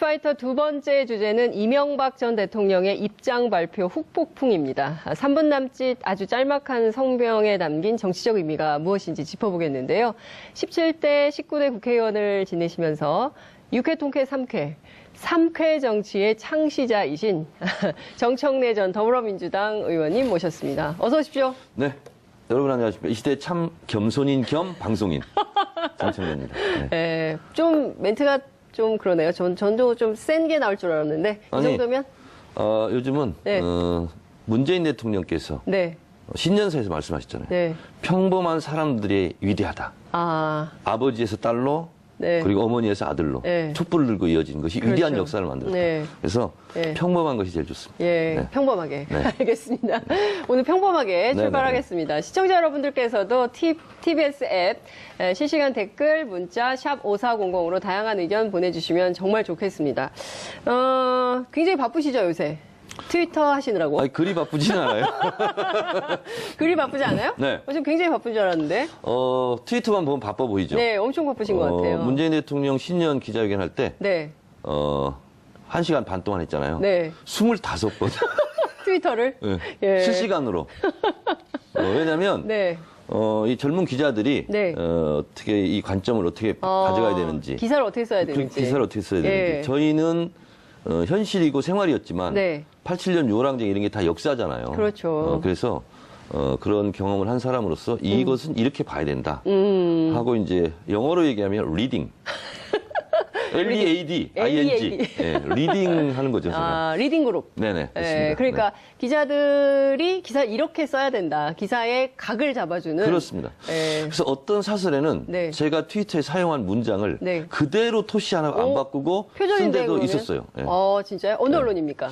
이슈파이터 두 번째 주제는 이명박 전 대통령의 입장 발표 후폭풍입니다. 3분 남짓 아주 짤막한 성명에 담긴 정치적 의미가 무엇인지 짚어보겠는데요. 17대, 19대 국회의원을 지내시면서 6회 통쾌 3쾌, 3쾌 정치의 창시자이신 정청래 전 더불어민주당 의원님 모셨습니다. 어서 오십시오. 네. 여러분 안녕하십니까. 이 시대 참 겸손인 겸 방송인 정청래입니다. 네. 네, 좀 멘트가 좀 그러네요. 전도 좀 센 게 나올 줄 알았는데 이 정도면? 요즘은 네. 문재인 대통령께서 네. 신년사에서 말씀하셨잖아요. 네. 평범한 사람들이 위대하다. 아버지에서 딸로 네. 그리고 어머니에서 아들로 네. 촛불을 들고 이어진 것이 그렇죠. 위대한 역사를 만들었다. 네. 그래서 네. 평범한 것이 제일 좋습니다. 예, 네. 평범하게. 네. 알겠습니다. 오늘 평범하게 네, 출발하겠습니다. 시청자 여러분들께서도 TBS 앱 실시간 댓글, 문자 샵 5400으로 다양한 의견 보내주시면 정말 좋겠습니다. 굉장히 바쁘시죠, 요새? 트위터 하시느라고. 아니, 그리 바쁘진 않아요. 그리 바쁘지 않아요? 네. 지금 굉장히 바쁜 줄 알았는데. 트위터만 보면 바빠 보이죠? 네, 엄청 바쁘신 것 같아요. 문재인 대통령 신년 기자회견 할 때, 네. 1시간 반 동안 했잖아요. 네. 25번. 트위터를? 네. 예. 실시간으로. 왜냐면, 네. 이 젊은 기자들이, 네. 어떻게 이 관점을 어떻게 가져가야 되는지. 기사를 어떻게 써야 되는지. 기사를 어떻게 써야 되는지. 예. 저희는, 현실이고 생활이었지만, 네. 87년 유월항쟁 이런 게 다 역사잖아요. 그렇죠. 그래서, 그런 경험을 한 사람으로서 이것은 이렇게 봐야 된다. 하고 이제 영어로 얘기하면 reading. LEAD, ING. 네, 리딩 하는 거죠. 저는. 리딩 그룹. 네네. 네, 그러니까 기자들이 기사 이렇게 써야 된다. 기사의 각을 잡아주는. 그렇습니다. 네. 그래서 어떤 사설에는 네. 제가 트위터에 사용한 문장을 네. 그대로 토시 하나 안 바꾸고 쓴 표절인데, 데도 그러면? 있었어요. 네. 진짜요? 어느 언론입니까?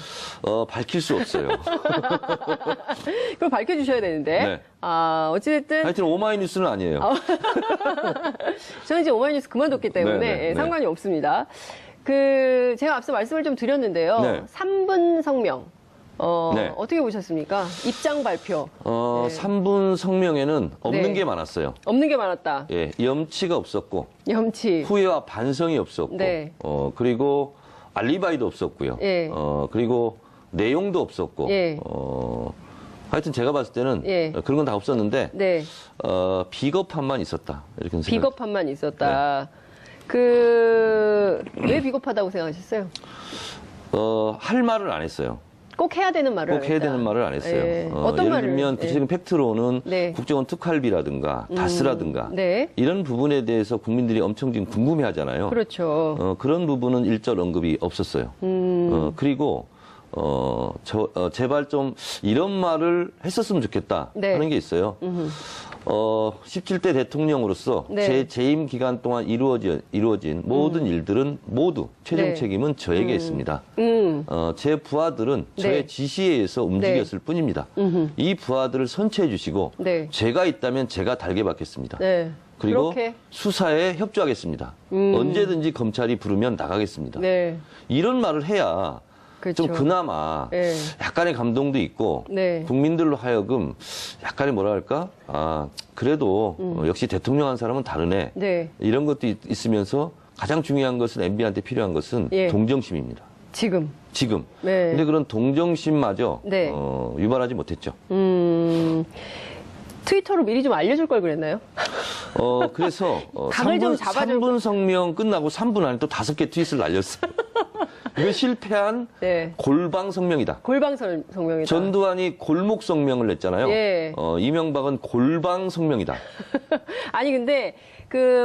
밝힐 수 없어요. 그걸 밝혀주셔야 되는데. 네. 어찌됐든. 하여튼 오마이뉴스는 아니에요. 저는 이제 오마이뉴스 그만뒀기 때문에 네, 네. 상관이 없습니다. 제가 앞서 말씀을 좀 드렸는데요. 네. 3분 성명. 네. 어떻게 보셨습니까? 입장 발표. 네. 3분 성명에는 없는 네. 게 많았어요. 없는 게 많았다. 예, 염치가 없었고, 염치. 후회와 반성이 없었고, 네. 그리고 알리바이도 없었고요. 예. 그리고 내용도 없었고, 예. 하여튼 제가 봤을 때는 예. 그런 건 다 없었는데, 네. 비겁함만 있었다. 이렇게 생각합니다. 비겁함만 있었다. 왜 비겁하다고 생각하셨어요? 할 말을 안 했어요. 꼭 해야 되는 말을 꼭 안 해야 했다. 되는 말을 안 했어요. 예. 어떤 예를 말을? 들면 구체적인 팩트로는 네. 국정원 특활비라든가 다스라든가 네. 이런 부분에 대해서 국민들이 엄청 지금 궁금해 하잖아요. 그렇죠. 그런 부분은 일절 언급이 없었어요. 그리고 제발 좀 이런 말을 했었으면 좋겠다 네. 하는 게 있어요. 17대 대통령으로서 네. 제 재임 기간 동안 이루어진 모든 일들은 모두 최종 네. 책임은 저에게 있습니다. 제 부하들은 네. 저의 지시에 의해서 움직였을 뿐입니다. 이 부하들을 선처해 주시고 네. 제가 있다면 제가 달게 받겠습니다. 네. 그리고 그렇게. 수사에 협조하겠습니다. 언제든지 검찰이 부르면 나가겠습니다. 네. 이런 말을 해야 그렇죠. 좀 그나마 네. 약간의 감동도 있고 네. 국민들로 하여금 약간의 뭐라 할까? 그래도 역시 대통령 한 사람은 다르네. 네. 이런 것도 있으면서 가장 중요한 것은 MB한테 필요한 것은 예. 동정심입니다. 지금. 네. 근데 그런 동정심마저 네. 유발하지 못했죠. 트위터로 미리 좀 알려줄 걸 그랬나요? 그래서 각을 좀 잡아줄 3분 성명 끝나고 3분 안에 또 5개 트윗을 날렸어요. 이거 실패한 네. 골방 성명이다. 골방 성명이다. 전두환이 골목 성명을 냈잖아요. 예. 이명박은 골방 성명이다. 아니 근데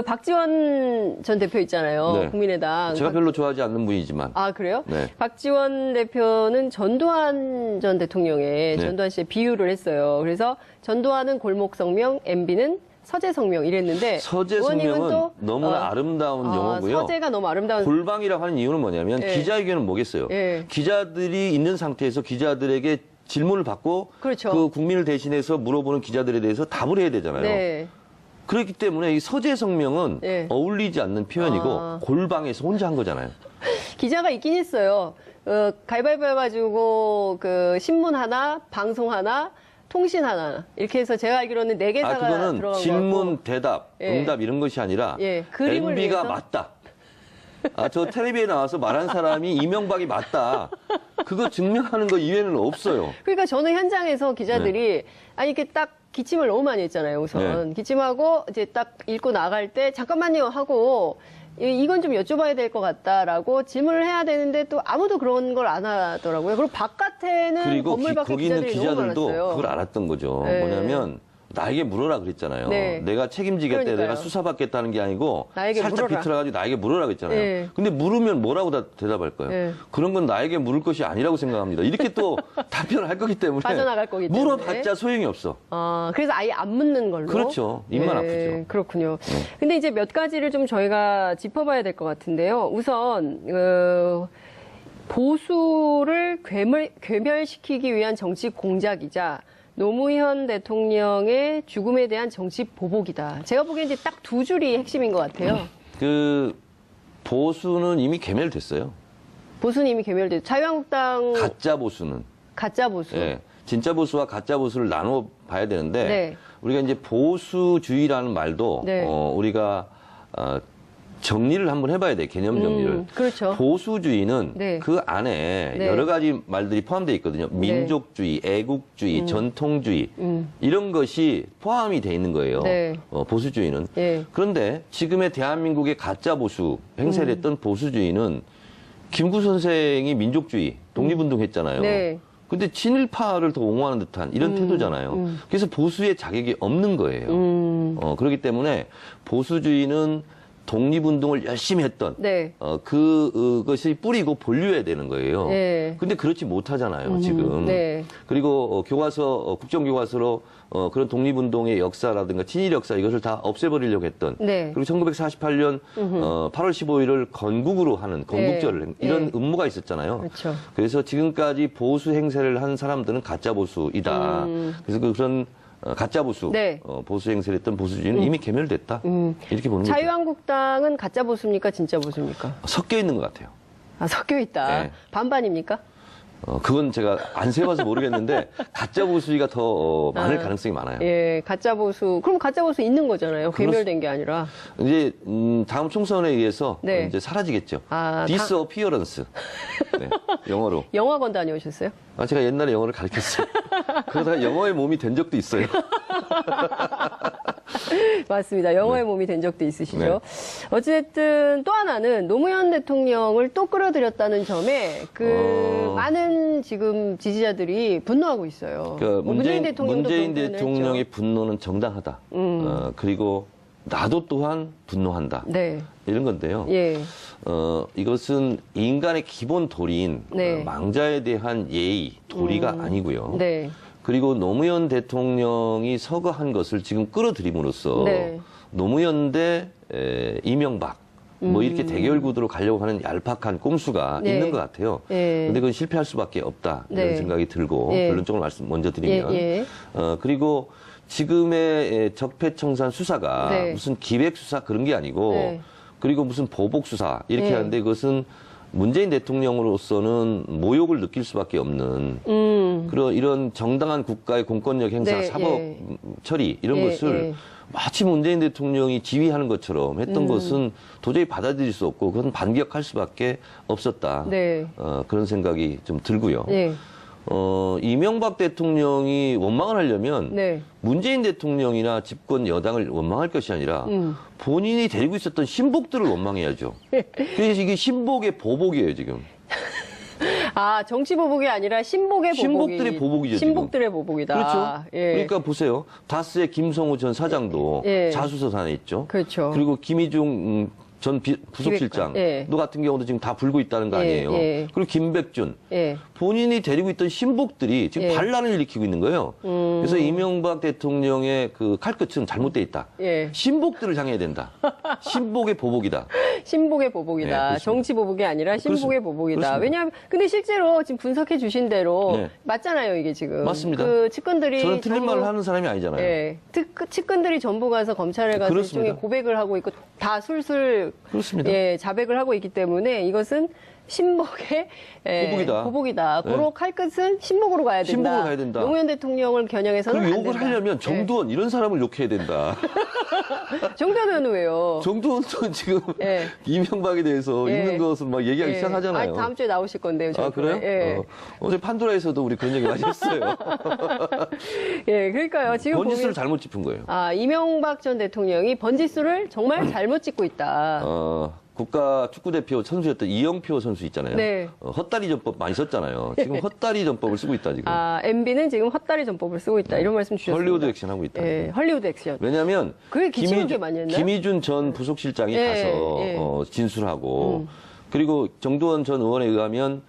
박지원 전 대표 있잖아요. 네. 국민의당. 제가 별로 좋아하지 않는 분이지만. 그래요? 네. 박지원 대표는 전두환 전 대통령의 네. 전두환 씨의 비유를 했어요. 그래서 전두환은 골목 성명, MB는 서재 성명 이랬는데 서재 의원님은 성명은 또, 너무나 아름다운 용어고요. 서재가 너무 아름다운. 골방이라고 하는 이유는 뭐냐면 예. 기자회견은 뭐겠어요. 예. 기자들이 있는 상태에서 기자들에게 질문을 받고 그렇죠. 그 국민을 대신해서 물어보는 기자들에 대해서 답을 해야 되잖아요. 네. 그렇기 때문에 이 서재 성명은 예. 어울리지 않는 표현이고 골방에서 혼자 한 거잖아요. 기자가 있긴 했어요. 가위바위보 해가지고 신문 하나, 방송 하나, 통신 하나 이렇게 해서 제가 알기로는 4개사가 그거는 들어간 질문, 거고. 대답, 예. 응답 이런 것이 아니라 예, 그림을 MB가 위해서? 맞다. 저 텔레비에 나와서 말한 사람이 이명박이 맞다. 그거 증명하는 거 이외에는 없어요. 그러니까 저는 현장에서 기자들이 아니 이렇게 딱 기침을 너무 많이 했잖아요. 우선 기침하고 이제 딱 읽고 나갈 때 잠깐만요 하고 이건 좀 여쭤봐야 될 것 같다라고 질문을 해야 되는데 또 아무도 그런 걸 안 하더라고요. 그리고 바깥에는 그리고 건물 밖에 거기 있는 기자들이 너무 기자들도 많았어요. 그걸 알았던 거죠. 네. 뭐냐면 나에게 물어라 그랬잖아요. 네. 내가 책임지겠다, 그러니까요. 내가 수사받겠다는 게 아니고 나에게 살짝 물어라. 비틀어가지고 나에게 물어라 그랬잖아요. 네. 근데 물으면 뭐라고 대답할 거예요? 네. 그런 건 나에게 물을 것이 아니라고 생각합니다. 이렇게 또 답변을 할 거기 때문에 빠져나갈 거기 때문에. 물어봤자 소용이 없어. 그래서 아예 안 묻는 걸로. 그렇죠. 입만 아프죠. 그렇군요. 근데 이제 몇 가지를 좀 저희가 짚어봐야 될 것 같은데요. 우선 보수를 괴멸시키기 위한 정치 공작이자 노무현 대통령의 죽음에 대한 정치 보복이다. 제가 보기엔 이제 딱 두 줄이 핵심인 것 같아요. 보수는 이미 괴멸됐어요. 보수는 이미 괴멸됐죠. 자유한국당 가짜 보수는. 가짜 보수. 예, 진짜 보수와 가짜 보수를 나눠 봐야 되는데 네. 우리가 이제 보수주의라는 말도 네. 우리가 정리를 한번 해봐야 돼, 개념 정리를. 그렇죠. 보수주의는 네. 그 안에 네. 여러 가지 말들이 포함되어 있거든요. 민족주의, 애국주의, 전통주의 이런 것이 포함이 돼 있는 거예요. 네. 보수주의는. 예. 그런데 지금의 대한민국의 가짜 보수 행세를 했던 보수주의는 김구 선생이 민족주의, 독립운동했잖아요. 네. 근데 친일파를 더 옹호하는 듯한 이런 태도잖아요. 그래서 보수의 자격이 없는 거예요. 그렇기 때문에 보수주의는 독립운동을 열심히 했던 네. 그것이 뿌리고 본류해야 되는 거예요. 네. 근데 그렇지 못하잖아요, 지금. 네. 그리고 교과서, 국정교과서로 그런 독립운동의 역사라든가 친일 역사 이것을 다 없애버리려고 했던. 네. 그리고 1948년 8월 15일을 건국으로 하는 건국절을 이런 네. 음모가 있었잖아요. 그렇죠. 그래서 지금까지 보수 행세를 한 사람들은 가짜 보수이다. 그래서 그런 가짜 보수, 네. 보수 행세를 했던 보수주의는 이미 괴멸됐다. 이렇게 보는 거죠. 자유한국당은 가짜 보수입니까? 진짜 보수입니까? 섞여 있는 것 같아요. 섞여 있다. 네. 반반입니까? 그건 제가 안 세봐서 모르겠는데 가짜 보수주의가 더 많을 가능성이 많아요. 예, 가짜 보수. 그럼 가짜 보수 있는 거잖아요. 괴멸된 게 아니라. 이제 다음 총선에 의해서 네. 이제 사라지겠죠. 아, disappearance. 네, 영어로. 영화관 다녀오셨어요? 제가 옛날에 영어를 가르쳤어요. 그러다가 영어의 몸이 된 적도 있어요. 맞습니다. 영어의 몸이 된 적도 있으시죠. 네. 어쨌든 또 하나는 노무현 대통령을 또 끌어들였다는 점에 많은 지금 지지자들이 분노하고 있어요. 문재인 대통령도 문재인 그런 표현을 대통령의 했죠. 분노는 정당하다. 그리고 나도 또한 분노한다. 네. 이런 건데요. 예. 이것은 인간의 기본 도리인 네. 망자에 대한 예의, 도리가 아니고요. 네. 그리고 노무현 대통령이 서거한 것을 지금 끌어들임으로써 네. 노무현 대 이명박 뭐 이렇게 대결 구도로 가려고 하는 얄팍한 꼼수가 네. 있는 것 같아요. 예. 근데 그건 실패할 수밖에 없다. 이런 네. 생각이 들고 예. 결론적으로 말씀 먼저 드리면 예. 그리고 지금의 적폐청산 수사가 네. 무슨 기획 수사 그런 게 아니고 네. 그리고 무슨 보복 수사 이렇게 네. 하는데 그것은 문재인 대통령으로서는 모욕을 느낄 수밖에 없는 그런 이런 정당한 국가의 공권력 행사, 네, 사법 예. 처리 이런 예, 것을 예. 마치 문재인 대통령이 지휘하는 것처럼 했던 것은 도저히 받아들일 수 없고 그건 반격할 수밖에 없었다. 네. 그런 생각이 좀 들고요. 네. 이명박 대통령이 원망을 하려면 네. 문재인 대통령이나 집권 여당을 원망할 것이 아니라 본인이 데리고 있었던 신복들을 원망해야죠. 그래서 이게 신복의 보복이에요, 지금. 아, 정치 보복이 아니라 신복의 보복이. 신복들의 보복이죠, 지금. 신복들의 보복이다. 그렇죠. 예. 그러니까 보세요. 다스의 김성우 전 사장도 예. 자수서산에 있죠. 그렇죠. 그리고 김희중 전 부속실장 예. 너 같은 경우도 지금 다 불고 있다는 거 아니에요. 예. 그리고 김백준 예. 본인이 데리고 있던 신복들이 지금 예. 반란을 일으키고 있는 거예요. 그래서 이명박 대통령의 그 칼끝은 잘못돼 있다. 예. 신복들을 향해야 된다. 신복의 보복이다. 신복의 네, 보복이다. 그렇습니다. 정치 보복이 아니라 신복의 보복이다. 그렇습니다. 왜냐하면 근데 실제로 지금 분석해 주신 대로 네. 맞잖아요, 이게 지금. 맞습니다. 그 측근들이 저는 틀린 전부- 말을 하는 사람이 아니잖아요. 예. 측근들이 전부 가서 검찰에 가서 그렇습니다. 일종의 고백을 하고 있고 다 술술 그렇습니다. 예, 자백을 하고 있기 때문에 이것은 신복의 보복이다. 보복이다. 네. 고로 칼끝은 신복으로 가야 된다. 신복으로 가야 된다. 노무현 대통령을 겨냥해서는 그리고 안 욕을 된다. 하려면 정두원 이런 사람을 욕해야 된다. 정두원 의원은 왜요? 정두원도 지금 예. 이명박에 대해서 예. 있는 것을 막 얘기하기 예. 시작하잖아요. 다음 주에 나오실 건데요. 아, 그래요? 예. 어제 판도라에서도 우리 그런 얘기 많이 했어요. 예, 그러니까요. 지금 번지수를 보면 잘못 짚은 거예요. 이명박 전 대통령이 번지수를 정말 잘못 찍고 있다. 국가 축구대표 선수였던 이영표 선수 있잖아요. 네. 헛다리 전법 많이 썼잖아요. 지금 헛다리 전법을 쓰고 있다, 지금. MB는 지금 헛다리 전법을 쓰고 있다. 이런 말씀 주셨습니다. 헐리우드 액션 하고 있다. 예, 헐리우드 액션. 왜냐하면 그게 기침을 게 많이 했나요? 김희준 전 부속실장이 예, 가서 예. 진술하고 그리고 정두원 전 의원에 의하면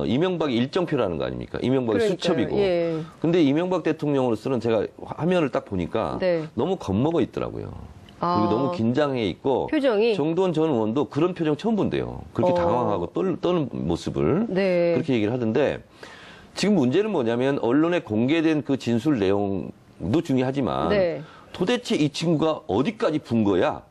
이명박이 일정표라는 거 아닙니까? 이명박이 그러니까요. 수첩이고. 예. 근데 이명박 대통령으로서는 제가 화면을 딱 보니까 네. 너무 겁먹어 있더라고요. 그리고 너무 긴장해 있고 표정이? 정두원 전 의원도 그런 표정 처음 본대요. 그렇게 당황하고 떠는 모습을 네. 그렇게 얘기를 하던데 지금 문제는 뭐냐면 언론에 공개된 그 진술 내용도 중요하지만 네. 도대체 이 친구가 어디까지 분 거야?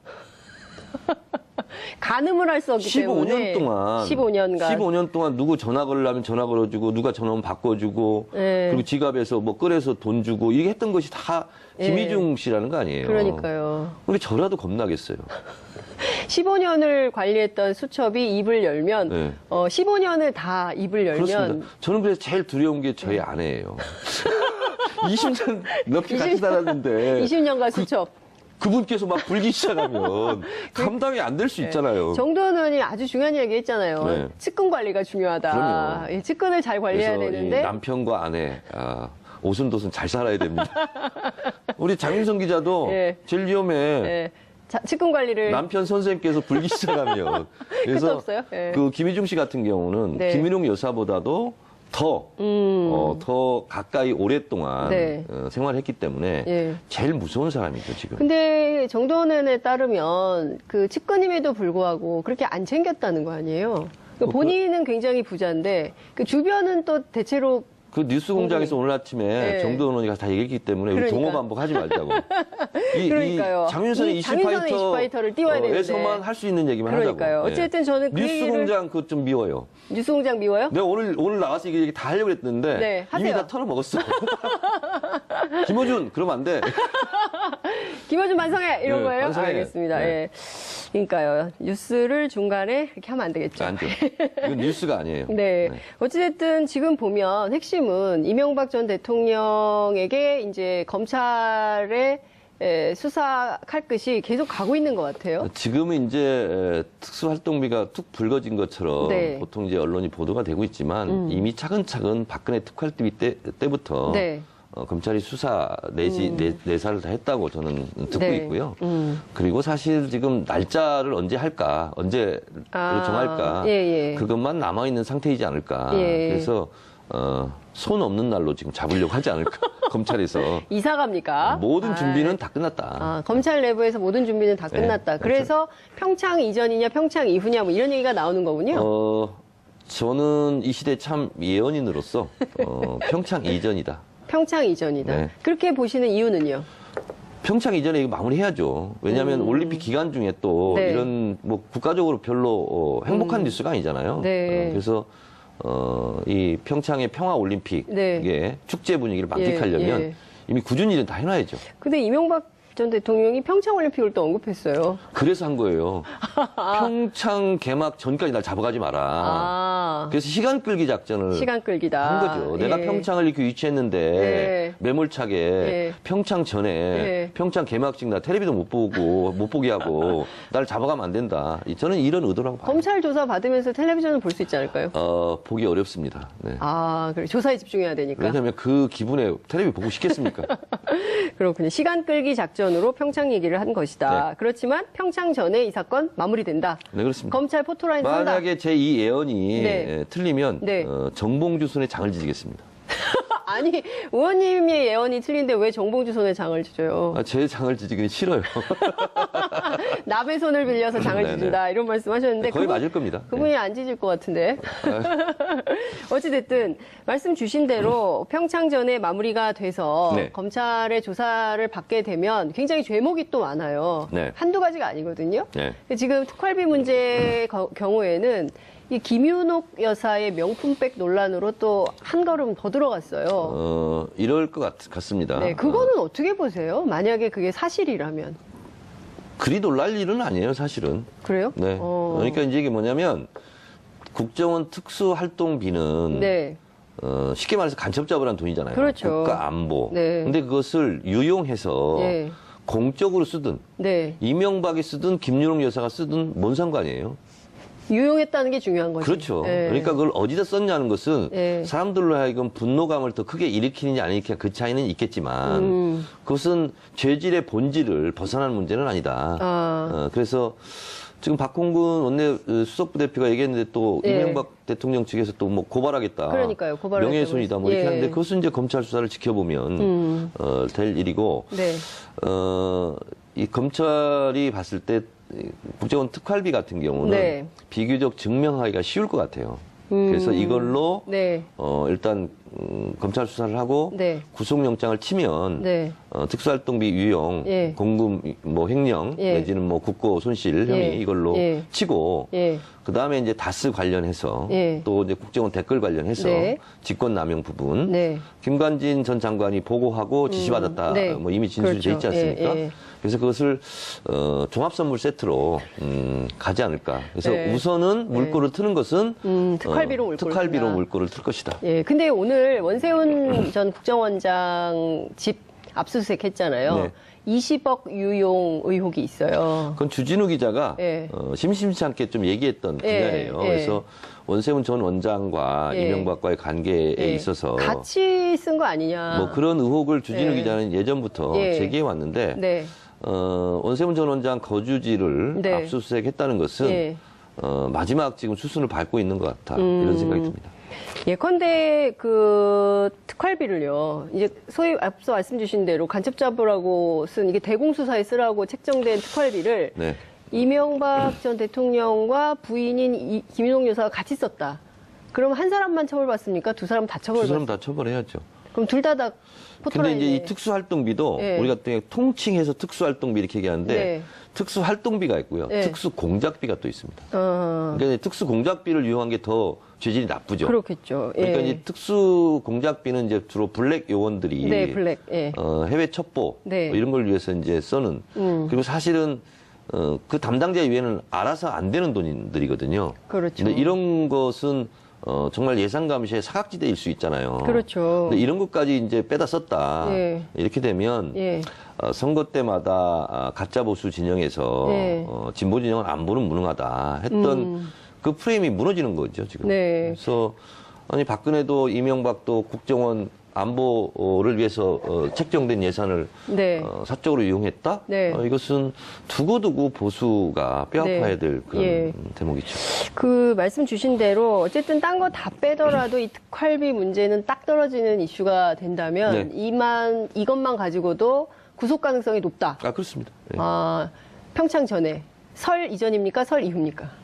가늠을 할 수 없기 15년 때문에 동안 15년간 누구 전화 걸려면 전화 걸어주고 누가 전화 오면 바꿔주고 네. 그리고 지갑에서 뭐 꺼내서 돈 주고 이게 했던 것이 다 김희중 씨라는 거 아니에요. 그러니까요. 근데 저라도 겁나겠어요. 15년을 관리했던 수첩이 입을 열면 네. 15년을 다 입을 열면 그렇습니다. 저는 그래서 제일 두려운 게 저희 아내예요. 20년 넘게 같이 20 살았는데 20년간 수첩. 그분께서 막 불기 시작하면 감당이 안 될 수 있잖아요. 정두원 의원이 아주 중요한 얘기 했잖아요. 네. 측근 관리가 중요하다. 그럼요. 이 측근을 잘 관리해야 그래서 이 되는데 남편과 아내 오순도순 잘 살아야 됩니다. 우리 장윤성 기자도 예. 제일 위험해. 예, 측근 관리를 남편 선생님께서 불기 시작하면 끝도 그래서 없어요? 예. 그 김희중 씨 같은 경우는 네. 김일용 여사보다도 더 가까이 오랫동안 네. 생활했기 때문에 예. 제일 무서운 사람이죠 지금. 근데 정두원 의원에 따르면 그 측근임에도 불구하고 그렇게 안 챙겼다는 거 아니에요? 그러니까 본인은 굉장히 부자인데 그 주변은 또 대체로 그 뉴스공장에서 오늘 아침에 네. 정두원 의원이 다 얘기했기 때문에 우리 그러니까. 동호 반복하지 말자고. 그러니까요. 장윤선의 이 장윤선의 이슈파이터를 띄워야 되는데. 에서만 할 수 있는 얘기만 그러니까요. 하자고. 어쨌든 저는 그 뉴스공장 그거 좀 미워요. 뉴스공장 미워요? 내가 오늘 나와서 이게 다 하려고 했는데 네, 이미 하세요. 다 털어먹었어. 김호준 그러면 안 돼. 김어준 반성해 이런 네, 거예요? 반성해. 알겠습니다. 네. 예. 그러니까요. 뉴스를 중간에 이렇게 하면 안 되겠죠. 안 돼. 이건 뉴스가 아니에요. 네. 어찌됐든 지금 보면 핵심은 이명박 전 대통령에게 이제 검찰의 수사 칼끝이 계속 가고 있는 것 같아요. 지금은 이제 특수활동비가 툭 불거진 것처럼 네. 보통 이제 언론이 보도가 되고 있지만 이미 차근차근 박근혜 특활비 때부터 네. 검찰이 수사 내사를 다 했다고 저는 듣고 네. 있고요. 그리고 사실 지금 날짜를 언제 할까, 언제 정할까, 예. 그것만 남아 있는 상태이지 않을까. 예. 그래서 손 없는 날로 지금 잡으려고 하지 않을까. 검찰에서 이사 갑니까? 모든 준비는 다 끝났다. 검찰 내부에서 모든 준비는 다 네, 끝났다. 그래서 평창 이전이냐 평창 이후냐 뭐 이런 얘기가 나오는 거군요. 저는 이 시대 참 예언인으로서 평창 이전이다. 평창 이전이다. 네. 그렇게 보시는 이유는요? 평창 이전에 이거 마무리해야죠. 왜냐하면 올림픽 기간 중에 또 네. 이런 뭐 국가적으로 별로 행복한 뉴스가 아니잖아요. 네. 그래서 이 평창의 평화 올림픽의 네. 축제 분위기를 만끽하려면 예. 이미 굳은 일은 다 해놔야죠. 근데 이명박 전 대통령이 평창 올림픽을 또 언급했어요. 그래서 한 거예요. 평창 개막 전까지 날 잡아가지 마라. 그래서 시간 끌기 작전을 시간 끌기다. 한 거죠. 내가 예. 평창을 이렇게 유치했는데 예. 매몰차게 예. 평창 전에 예. 평창 개막식 나 텔레비도 못 보게 하고 날 잡아가면 안 된다. 저는 이런 의도라고 봐요. 검찰 조사 받으면서 텔레비전을 볼 수 있지 않을까요? 보기 어렵습니다. 네. 그래. 조사에 집중해야 되니까. 왜냐하면 그 기분에 텔레비 보고 싶겠습니까? 그렇군요. 시간 끌기 작전으로 평창 얘기를 한 것이다. 네. 그렇지만 평창 전에 이 사건 마무리된다. 네, 그렇습니다. 검찰 포토라인 선다. 만약에 제 이 예언이 네. 틀리면 네. 정봉주 손에 장을 지지겠습니다. 아니, 의원님의 예언이 틀린데 왜 정봉주 손에 장을 지져요? 제 장을 지지기는 싫어요. 남의 손을 빌려서 장을 네네. 지진다 이런 말씀하셨는데 거의 맞을 겁니다. 그분이 안 지질 것 같은데. 어찌됐든 말씀 주신 대로 평창전에 마무리가 돼서 네. 검찰의 조사를 받게 되면 굉장히 죄목이 또 많아요. 네. 한두 가지가 아니거든요. 네. 지금 특활비 문제 경우에는 이 김윤옥 여사의 명품백 논란으로 또 한 걸음 더 들어갔어요. 이럴 것 같습니다. 네, 그거는 어떻게 보세요? 만약에 그게 사실이라면. 그리 놀랄 일은 아니에요, 사실은. 그래요? 네. 그러니까 이제 이게 뭐냐면 국정원 특수활동비는 네. 쉽게 말해서 간첩 잡으라는 돈이잖아요. 그렇죠. 국가 안보. 네. 근데 그것을 유용해서 네. 공적으로 쓰든 네. 이명박이 쓰든 김윤옥 여사가 쓰든 뭔 상관이에요? 유용했다는 게 중요한 거죠. 그렇죠. 네. 그러니까 그걸 어디다 썼냐는 것은 네. 사람들로 하여금 분노감을 더 크게 일으키느냐 안 일으키느냐 그 차이는 있겠지만 그것은 죄질의 본질을 벗어나는 문제는 아니다. 그래서 지금 박홍근 원내 수석부 대표가 얘기했는데 또 예. 이명박 대통령 측에서 또 뭐 고발하겠다. 그러니까요. 고발을 명예훼손이다. 뭐 이렇게 예. 하는데 그것은 이제 검찰 수사를 지켜보면 될 일이고 네. 이 검찰이 봤을 때 국정원 특활비 같은 경우는 네. 비교적 증명하기가 쉬울 것 같아요. 그래서 이걸로 네. 일단 검찰 수사를 하고 네. 구속영장을 치면 네. 특수활동비 유용, 예. 공금 뭐 횡령 예. 내지는 뭐 국고 손실 혐의 예. 이걸로 예. 치고 예. 그 다음에 이제 다스 관련해서 예. 또 이제 국정원 댓글 관련해서 네. 직권남용 부분 네. 김관진 전 장관이 보고하고 지시받았다 네. 뭐 이미 진술이 돼 있지 그렇죠. 않습니까? 예, 예. 그래서 그것을 종합선물 세트로 가지 않을까. 그래서 네. 우선은 물꼬를 트는 것은 특활비로 물꼬를 특활비로 튼다. 물꼬를 틀 것이다. 예. 근데 오늘 원세훈 전 국정원장 집 압수수색 했잖아요. 네. 20억 유용 의혹이 있어요. 그건 주진우 기자가 예. 심심치 않게 좀 얘기했던 예, 분야예요. 예. 그래서 원세훈 전 원장과 예. 이명박과의 관계에 예. 있어서 같이 쓴 거 아니냐. 뭐 그런 의혹을 주진우 예. 기자는 예전부터 예. 제기해 왔는데 네. 원세훈 전 원장 거주지를 네. 압수수색했다는 것은 예. 마지막 지금 수순을 밟고 있는 것 같다 이런 생각이 듭니다. 예컨대 그 특활비를요. 이제 소위 앞서 말씀 주신 대로 간첩 잡으라고 쓴 이게 대공수사에 쓰라고 책정된 특활비를 네. 이명박 전 대통령과 부인인 김윤옥 여사가 같이 썼다. 그럼 한 사람만 처벌받습니까? 두 사람 다 두 사람 처벌받습니까? 다 처벌해야죠. 그럼 둘 다 근데 포토라인에. 이제 이 특수활동비도 예. 우리가 그냥 통칭해서 특수활동비 이렇게 얘기하는데 네. 특수활동비가 있고요. 네. 특수공작비가 또 있습니다. 어, 그러니까 이제 특수공작비를 이용한 게 더 죄질이 나쁘죠. 그렇겠죠. 예. 그러니까 이제 특수공작비는 이제 주로 블랙 요원들이 네, 블랙. 예. 해외 첩보 네. 뭐 이런 걸 위해서 이제 써는 그리고 사실은 그 담당자 이외에는 알아서 안 되는 돈들이거든요. 그렇죠. 근데 이런 것은 정말 예산 감시의 사각지대일 수 있잖아요. 그렇죠. 근데 이런 것까지 이제 빼다 썼다. 예. 이렇게 되면 예. 선거 때마다 가짜 보수 진영에서 예. 진보 진영은 안보는 무능하다 했던 그 프레임이 무너지는 거죠 지금. 네. 그래서 아니 박근혜도 이명박도 국정원 안보를 위해서 책정된 예산을 네. 사적으로 이용했다. 네. 이것은 두고두고 보수가 뼈아파야 네. 될 그런 예. 대목이죠. 그 말씀 주신 대로 어쨌든 딴 거 다 빼더라도 이 특활비 문제는 딱 떨어지는 이슈가 된다면 네. 이것만 가지고도 구속 가능성이 높다. 그렇습니다. 예. 평창 전에 설 이전입니까? 설 이후입니까?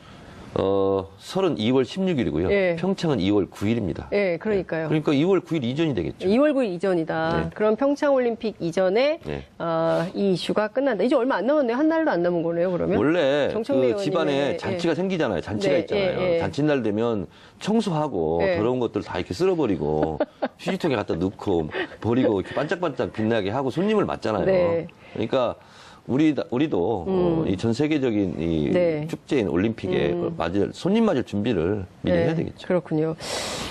설은 2월 16일이고요. 예. 평창은 2월 9일입니다. 예, 그러니까요. 그러니까 2월 9일 이전이 되겠죠. 2월 9일 이전이다. 네. 그럼 평창올림픽 이전에 네. 이 이슈가 끝난다. 이제 얼마 안 남았네요. 한 달도 안 남은 거네요. 그러면 원래 정청래 그 집안에 의원님의, 잔치가 생기잖아요. 잔치가 네, 있잖아요. 예, 예. 잔칫날 되면 청소하고 예. 더러운 것들 다 이렇게 쓸어버리고 휴지통에 갖다 넣고 버리고 이렇게 반짝반짝 빛나게 하고 손님을 맞잖아요. 네. 그러니까 우리도 이 전 세계적인 이 네. 축제인 올림픽에 손님 맞을 준비를 미리 네, 해야 되겠죠. 그렇군요.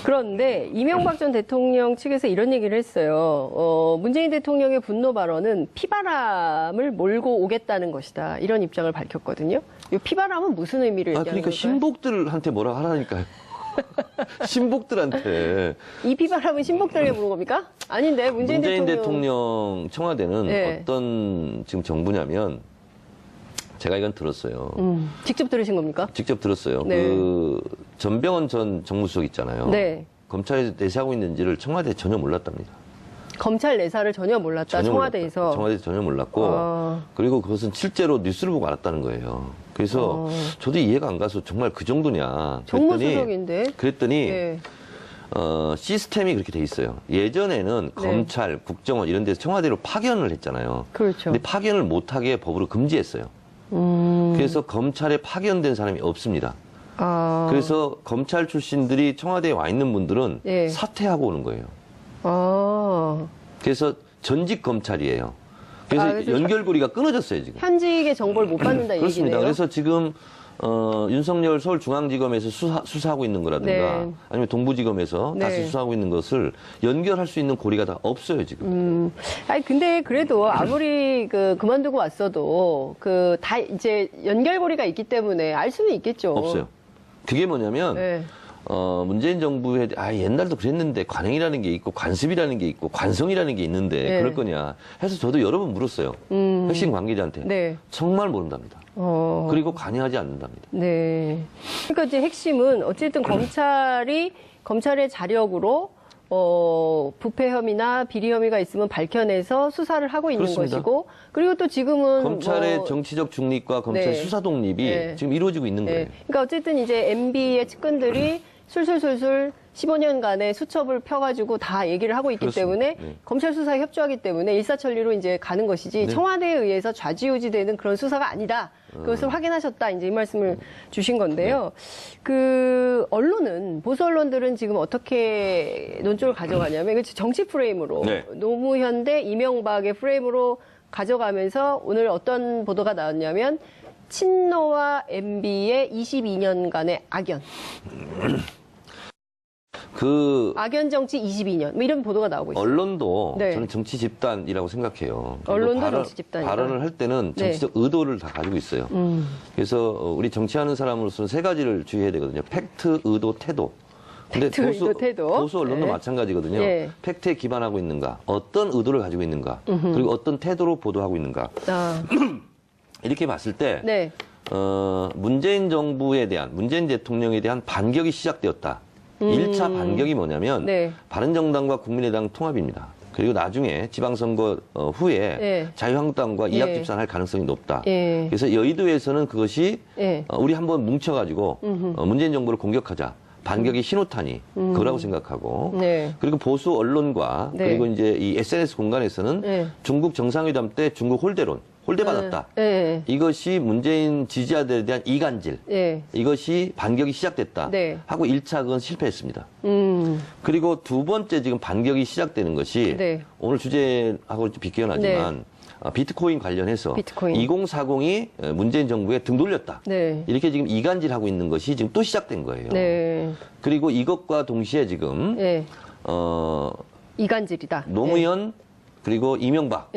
그런데 이명박 전 대통령 측에서 이런 얘기를 했어요. 문재인 대통령의 분노 발언은 피바람을 몰고 오겠다는 것이다. 이런 입장을 밝혔거든요. 이 피바람은 무슨 의미를 얘기하는 그러니까 걸까요? 신복들한테 뭐라 하라니까요. 신복들한테 이 피바람은 신복들에게 부른 겁니까? 아닌데 문재인 대통령 청와대는 네. 어떤 지금 정부냐면 제가 이건 들었어요. 직접 들으신 겁니까? 직접 들었어요. 네. 그 전병헌 전 정무수석 있잖아요. 네. 검찰에서 내세하고 있는지를 청와대 전혀 몰랐답니다. 검찰 내사를 전혀 몰랐다. 청와대에서. 몰랐다. 청와대에서 전혀 몰랐고 그리고 그것은 실제로 뉴스를 보고 알았다는 거예요. 그래서 저도 이해가 안 가서 정말 그 정도냐. 정무수석인데. 그랬더니 네. 시스템이 그렇게 돼 있어요. 예전에는 검찰, 국정원 이런 데서 청와대로 파견을 했잖아요. 그렇죠. 근데 파견을 못하게 법으로 금지했어요. 그래서 검찰에 파견된 사람이 없습니다. 그래서 검찰 출신들이 청와대에 와 있는 분들은 사퇴하고 오는 거예요. 그래서 전직 검찰이에요. 그래서 연결고리가 끊어졌어요, 지금. 현직의 정보를 못 받는다 이 그렇습니다. 얘기네요. 그래서 지금 윤석열 서울중앙지검에서 수사하고 있는 거라든가 아니면 동부지검에서 다시 수사하고 있는 것을 연결할 수 있는 고리가 다 없어요, 지금. 아니, 근데 그래도 아무리 그만두고 왔어도 다 이제 연결고리가 있기 때문에 알 수는 있겠죠. 없어요. 그게 뭐냐면, 문재인 정부에, 옛날도 그랬는데, 관행이라는 게 있고, 관습이라는 게 있고, 관성이라는 게 있는데, 그럴 거냐 해서 저도 여러 번 물었어요. 핵심 관계자한테. 정말 모른답니다. 그리고 관여하지 않는답니다. 네. 그러니까 이제 핵심은 어쨌든 검찰의 자력으로 부패 혐의나 비리 혐의가 있으면 밝혀내서 수사를 하고 있는 그렇습니다. 것이고, 그리고 또 지금은 검찰의 정치적 중립과 검찰 수사 독립이 지금 이루어지고 있는 거예요. 그러니까 어쨌든 이제 MB의 측근들이 술술술술 15년간의 수첩을 펴가지고 다 얘기를 하고 있기 때문에 검찰 수사에 협조하기 때문에 일사천리로 이제 가는 것이지 청와대에 의해서 좌지우지되는 그런 수사가 아니다. 그것을 확인하셨다. 이제 이 말씀을 주신 건데요. 언론은 보수 언론들은 지금 어떻게 논조를 가져가냐면 정치 프레임으로 노무현 대 이명박의 프레임으로 가져가면서 오늘 어떤 보도가 나왔냐면 친노와 MB의 22년간의 악연. 악연 정치 22년. 뭐 이런 보도가 나오고 있어요. 언론도 저는 정치 집단이라고 생각해요. 언론도 정치 집단이다. 발언을 할 때는 정치적 의도를 다 가지고 있어요. 그래서 우리 정치하는 사람으로서는 세 가지를 주의해야 되거든요. 팩트, 의도, 태도. 근데 보수 언론도 마찬가지거든요. 팩트에 기반하고 있는가, 어떤 의도를 가지고 있는가, 그리고 어떤 태도로 보도하고 있는가. 이렇게 봤을 때 문재인 정부에 대한, 문재인 대통령에 대한 반격이 시작되었다. 1차 반격이 뭐냐면 바른정당과 국민의당 통합입니다. 그리고 나중에 지방선거 후에 자유한국당과 이합집산할 가능성이 높다. 그래서 여의도에서는 그것이 우리 한번 뭉쳐가지고 문재인 정부를 공격하자. 반격의 신호탄이 그거라고 생각하고 그리고 보수 언론과 그리고 이제 이 SNS 공간에서는 중국 정상회담 때 중국 홀대받았다. 이것이 문재인 지지자들에 대한 이간질. 이것이 반격이 시작됐다. 하고 1차 그건 실패했습니다. 그리고 두 번째 지금 반격이 시작되는 것이 오늘 주제하고 비껴나지만 비트코인 관련해서 2040이 문재인 정부에 등 돌렸다. 이렇게 지금 이간질하고 있는 것이 지금 또 시작된 거예요. 그리고 이것과 동시에 지금 이간질이다. 노무현 그리고 이명박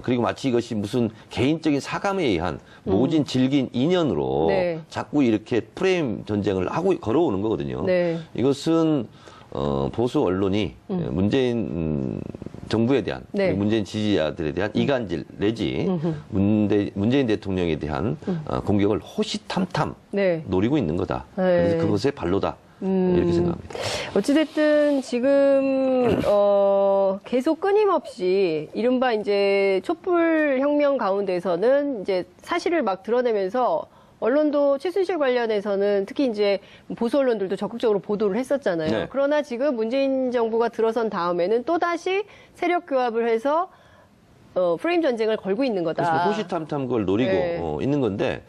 그리고 마치 이것이 무슨 개인적인 사감에 의한 모진 질긴 인연으로 자꾸 이렇게 프레임 전쟁을 걸어오는 거거든요. 이것은 보수 언론이 문재인 정부에 대한 문재인 지지자들에 대한 이간질 내지 문재인 대통령에 대한 공격을 호시탐탐 노리고 있는 거다. 그래서 그것의 발로다. 이렇게 생각합니다. 어찌됐든 지금 계속 끊임없이 이른바 이제 촛불 혁명 가운데서는 이제 사실을 막 드러내면서 언론도 최순실 관련해서는 특히 이제 보수 언론들도 적극적으로 보도를 했었잖아요. 그러나 지금 문재인 정부가 들어선 다음에는 또다시 세력 교합을 해서 프레임 전쟁을 걸고 있는 거다. 그렇습니다. 호시탐탐 그걸 노리고 있는 건데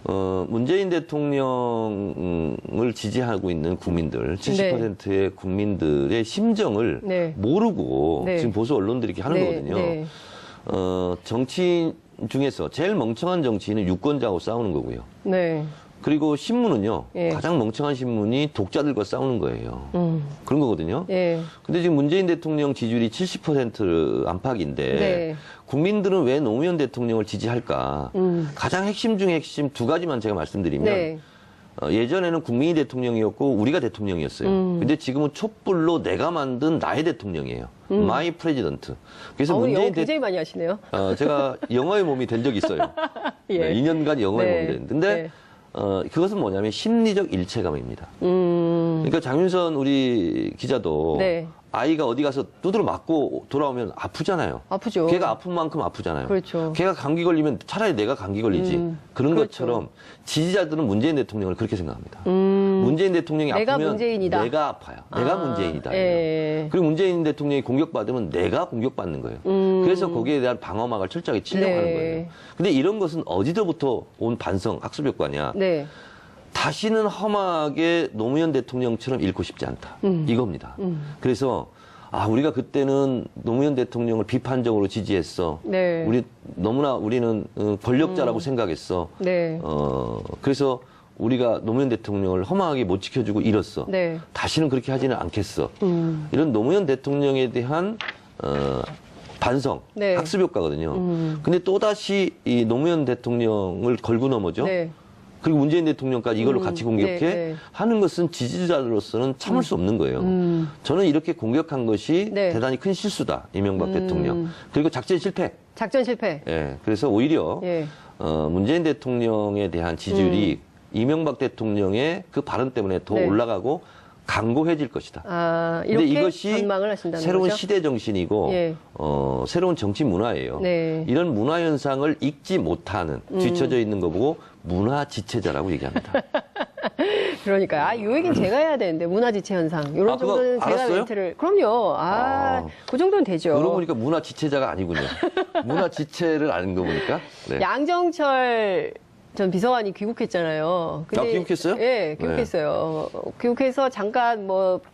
문재인 대통령을 지지하고 있는 국민들, 70%의 국민들의 심정을 모르고 지금 보수 언론들이 이렇게 하는 거거든요. 정치인 중에서 제일 멍청한 정치인은 유권자하고 싸우는 거고요. 그리고 신문은요, 가장 멍청한 신문이 독자들과 싸우는 거예요. 그런 거거든요. 근데 지금 문재인 대통령 지지율이 70% 안팎인데, 국민들은 왜 노무현 대통령을 지지할까? 가장 핵심 중에 핵심 두 가지만 제가 말씀드리면, 예전에는 국민이 대통령이었고, 우리가 대통령이었어요. 근데 지금은 촛불로 내가 만든 나의 대통령이에요. 마이 프레지던트. 그래서 문재인 굉장히 많이 하시네요. 제가 영어의 몸이 된 적이 있어요. 2년간 영어의 몸이 됐는데, 그것은 뭐냐면 심리적 일체감입니다. 그러니까 장윤선 우리 기자도 네. 아이가 어디 가서 두드러 맞고 돌아오면 아프잖아요. 아프죠. 걔가 아픈 만큼 아프잖아요. 그렇죠. 걔가 감기 걸리면 차라리 내가 감기 걸리지. 그런 그렇죠. 것처럼 지지자들은 문재인 대통령을 그렇게 생각합니다. 문재인 대통령이 내가 아프면 문재인이다. 내가 아파요. 내가 문재인이다. 예. 그리고 문재인 대통령이 공격받으면 내가 공격받는 거예요. 그래서 거기에 대한 방어막을 철저하게 치려고 네. 하는 거예요. 근데 이런 것은 어디서부터 온 반성, 학습 효과냐. 네. 다시는 험하게 노무현 대통령처럼 잃고 싶지 않다. 이겁니다. 그래서 우리가 그때는 노무현 대통령을 비판적으로 지지했어. 네. 우리는 권력자라고 생각했어. 네. 그래서 우리가 노무현 대통령을 허망하게 못 지켜주고 잃었어. 네. 다시는 그렇게 하지는 않겠어. 이런 노무현 대통령에 대한 반성, 네. 학습 효과거든요. 근데 또다시 이 노무현 대통령을 걸고 넘어져. 네. 그리고 문재인 대통령까지 이걸로 같이 공격해 네. 하는 것은 지지자로서는 참을 수 없는 거예요. 저는 이렇게 공격한 것이 네. 대단히 큰 실수다. 이명박 대통령. 그리고 작전 실패. 작전 실패. 예. 그래서 오히려 예. 문재인 대통령에 대한 지지율이 이명박 대통령의 그 발언 때문에 더 네. 올라가고 강고해질 것이다. 이렇게 근데 이것이 전망을 하신다는 새로운 거죠? 시대 정신이고 예. 새로운 정치 문화예요. 네. 이런 문화 현상을 읽지 못하는 뒤처져 있는 거 보고 문화 지체자라고 얘기합니다. 그러니까 이 얘기는 제가 해야 되는데 문화지체 현상 이런 그거 정도는 제가 알았어요? 멘트를 그럼요. 그 정도는 되죠. 그러고 보니까 문화 지체자가 아니군요. 문화 지체를 아는 거 보니까. 네. 양정철 전 비서관이 귀국했잖아요. 귀국했어요? 예, 귀국했어요. 귀국해서 잠깐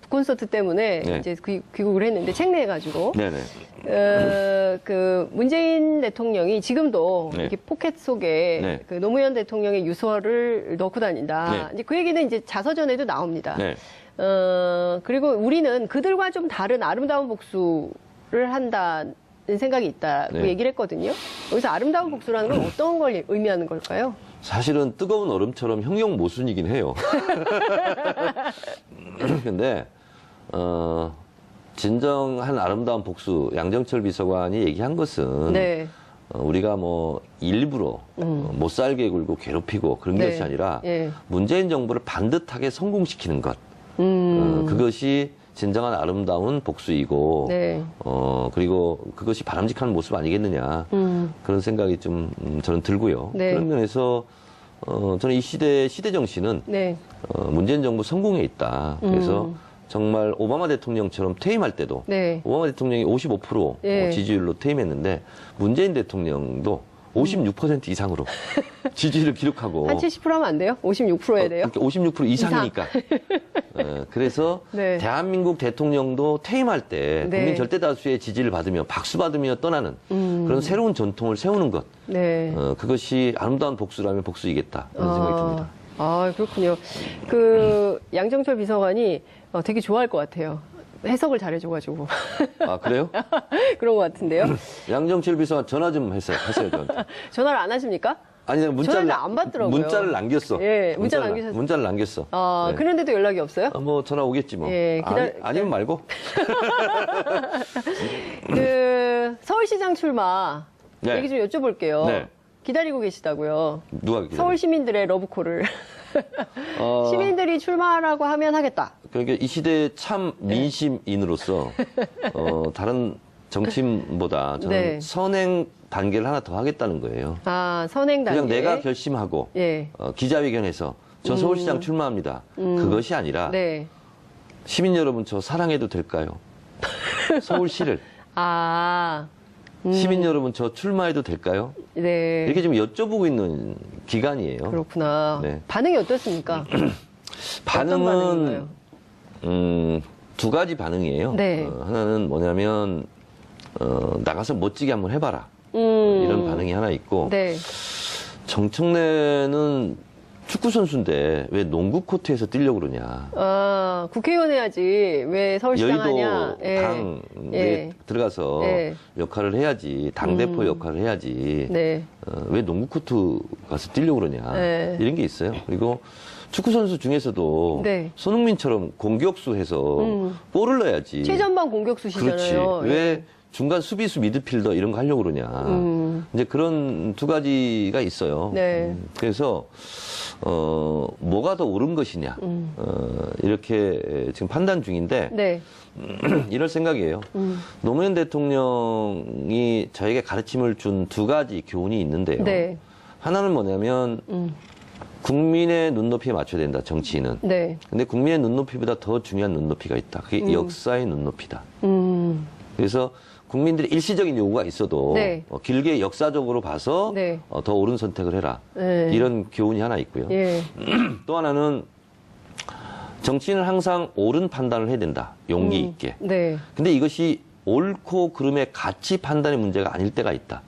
콘서트 때문에 네. 이제 귀국을 했는데 책내가지고 네네. 그 문재인 대통령이 지금도 네. 이렇게 포켓 속에 네. 그 노무현 대통령의 유서를 넣고 다닌다. 네. 이제 그 얘기는 이제 자서전에도 나옵니다. 네. 그리고 우리는 그들과 좀 다른 아름다운 복수를 한다는 생각이 있다고 네. 얘기를 했거든요. 여기서 아름다운 복수라는 건 어떤 걸 의미하는 걸까요? 사실은 뜨거운 얼음처럼 형용 모순이긴 해요. 근데 진정한 아름다운 복수 양정철 비서관이 얘기한 것은 네. 우리가 일부러 못 살게 굴고 괴롭히고 그런 네. 것이 아니라 예. 문재인 정부를 반듯하게 성공시키는 것. 그것이 진정한 아름다운 복수이고 네. 그리고 그것이 바람직한 모습 아니겠느냐 그런 생각이 좀 저는 들고요. 네. 그런 면에서 저는 이 시대 정신은 네. 문재인 정부 성공에 있다. 그래서 정말 오바마 대통령처럼 퇴임할 때도 네. 오바마 대통령이 55% 예. 지지율로 퇴임했는데 문재인 대통령도 56% 이상으로 지지를 기록하고 한 70% 하면 안 돼요? 56%해야 돼요? 56% 이상이니까. 그래서 네. 대한민국 대통령도 퇴임할 때 네. 국민 절대 다수의 지지를 받으며 박수 받으며 떠나는 그런 새로운 전통을 세우는 것. 네. 그것이 아름다운 복수라면 복수이겠다. 그런 생각이 듭니다. 그렇군요. 그 양정철 비서관이 되게 좋아할 것 같아요. 해석을 잘해줘가지고. 그래요? 그런 것 같은데요. 양정철 비서관 전화 좀 하세요, 저한테. 전화를 안 하십니까? 아니, 전화를 안 받더라고요. 문자를 남겼어. 예, 문자를 문자를 남겼어. 네. 그런데도 연락이 없어요? 전화 오겠지 뭐. 예, 아니면 말고. 서울시장 출마 네. 얘기 좀 여쭤볼게요. 네. 기다리고 계시다고요. 누가 기다려? 서울 시민들의 러브콜을. 시민들이 출마하라고 하면 하겠다. 그러니까 이 시대의 참 민심인으로서 다른 정치인보다 저는 네. 선행 단계를 하나 더 하겠다는 거예요. 선행 단계. 그냥 내가 결심하고 예. 기자회견에서 저 서울시장 출마합니다. 그것이 아니라 네. 시민 여러분 저 사랑해도 될까요? 서울시를. 시민 여러분 저 출마해도 될까요? 네. 이렇게 좀 여쭤보고 있는 기간이에요. 그렇구나. 네. 반응이 어떻습니까? 반응은 반응인가요? 두 가지 반응이에요. 네. 하나는 뭐냐면 나가서 멋지게 한번 해봐라. 이런 반응이 하나 있고 네. 정청래는 축구 선수인데 왜 농구 코트에서 뛰려고 그러냐. 국회의원 해야지 왜 서울시장 하냐. 여의도 당에 들어가서 역할을 해야지. 당대표 역할을 해야지. 네. 왜 농구 코트 가서 뛰려고 그러냐. 이런 게 있어요. 그리고 축구 선수 중에서도 네. 손흥민처럼 공격수 해서 골을 넣어야지. 최전방 공격수시잖아요. 그렇지. 왜 중간 수비수 미드필더 이런 거 하려고 그러냐. 이제 그런 두 가지가 있어요. 네. 그래서 뭐가 더 옳은 것이냐. 이렇게 지금 판단 중인데 네. 이럴 생각이에요. 노무현 대통령이 저에게 가르침을 준 두 가지 교훈이 있는데요. 네. 하나는 뭐냐면 국민의 눈높이에 맞춰야 된다, 정치인은. 네. 근데 국민의 눈높이보다 더 중요한 눈높이가 있다. 그게 역사의 눈높이다. 그래서 국민들의 일시적인 요구가 있어도 네. 길게 역사적으로 봐서 네. 더 옳은 선택을 해라. 네. 이런 교훈이 하나 있고요. 예. 또 하나는 정치인은 항상 옳은 판단을 해야 된다. 용기 있게. 네. 근데 이것이 옳고 그름의 가치 판단의 문제가 아닐 때가 있다.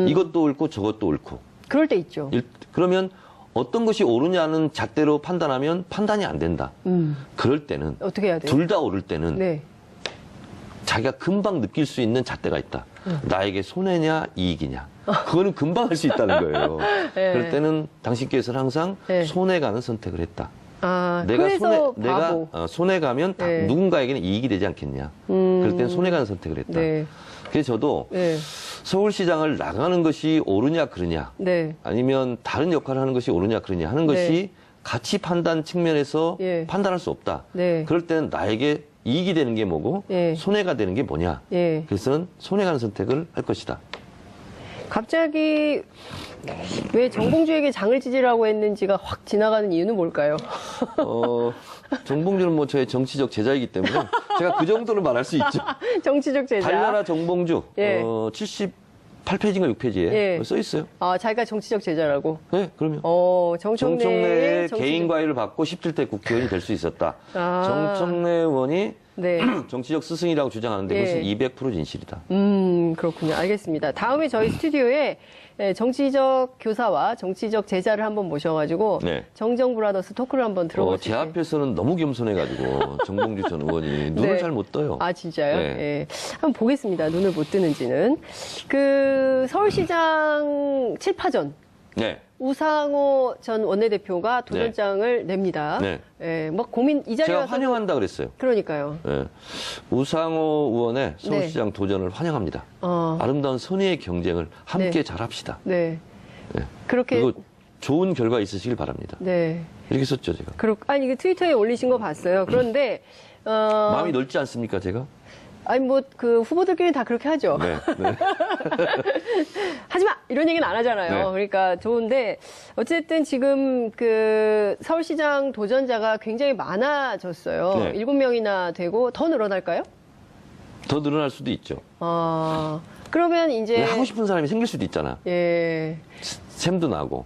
이것도 옳고 저것도 옳고. 그럴 때 있죠. 그러면 어떤 것이 옳으냐는 잣대로 판단하면 판단이 안 된다. 그럴 때는 어떻게 해야 돼요? 둘 다 옳을 때는 네. 자기가 금방 느낄 수 있는 잣대가 있다. 나에게 손해냐 이익이냐. 그거는 금방 할 수 있다는 거예요. 네. 그럴 때는 당신께서는 항상 네. 손해 가는 선택을 했다. 아, 내가 그래서 내가 손해 가면 네. 누군가에게는 이익이 되지 않겠냐. 그럴 때는 손해 가는 선택을 했다. 네. 그래서 저도 네. 서울시장을 나가는 것이 옳으냐 그러냐. 네. 아니면 다른 역할을 하는 것이 옳으냐 그러냐 하는 것이 네. 가치 판단 측면에서 예. 판단할 수 없다. 네. 그럴 때는 나에게 이익이 되는 게 뭐고 예. 손해가 되는 게 뭐냐. 예. 그래서는 손해 가는 선택을 할 것이다. 갑자기 왜 정봉주에게 장을 찢으라고 했는지가 확 지나가는 이유는 뭘까요? 정봉주는 뭐 저의 정치적 제자이기 때문에 제가 그 정도는 말할 수 있죠. 정치적 제자. 달나라 정봉주 예. 78페이지인가 6페이지에 예. 써 있어요. 아, 자기가 정치적 제자라고. 네, 그러면. 정청래의 정청래의 개인 과외를 받고 17대 국회의원이 될 수 있었다. 아. 정청래 의원이 네. 정치적 스승이라고 주장하는데 그것은 예. 200% 진실이다. 그렇군요. 알겠습니다. 다음에 저희 스튜디오에 정치적 교사와 정치적 제자를 한번 모셔가지고 네. 정정 브라더스 토크를 한번 들어볼 수 제 있게. 앞에서는 너무 겸손해가지고 정봉주 전 의원이 눈을 네. 잘 못 떠요. 아, 진짜요? 네. 예. 한번 보겠습니다. 눈을 못 뜨는지는. 그 서울시장 7파전. 네. 우상호 전 원내대표가 도전장을 냅니다. 네. 예, 뭐 고민 이 자리에 제가 와서 환영한다 그랬어요. 그러니까요. 네. 우상호 의원의 서울시장 도전을 환영합니다. 아름다운 선의의 경쟁을 함께 네. 잘합시다. 네. 네. 그렇게 그리고 좋은 결과 있으시길 바랍니다. 네. 이렇게 썼죠, 제가. 아니, 그 트위터에 올리신 거 봤어요. 그런데 마음이 넓지 않습니까, 제가? 아니 뭐 그 후보들끼리 다 그렇게 하죠. 네. 네. 하지 마 이런 얘기는 안 하잖아요. 네. 그러니까 좋은데 어쨌든 지금 그 서울시장 도전자가 굉장히 많아졌어요. 네. 7명이나 되고 더 늘어날까요? 더 늘어날 수도 있죠. 그러면 이제 하고 싶은 사람이 생길 수도 있잖아. 예. 샘도 나고.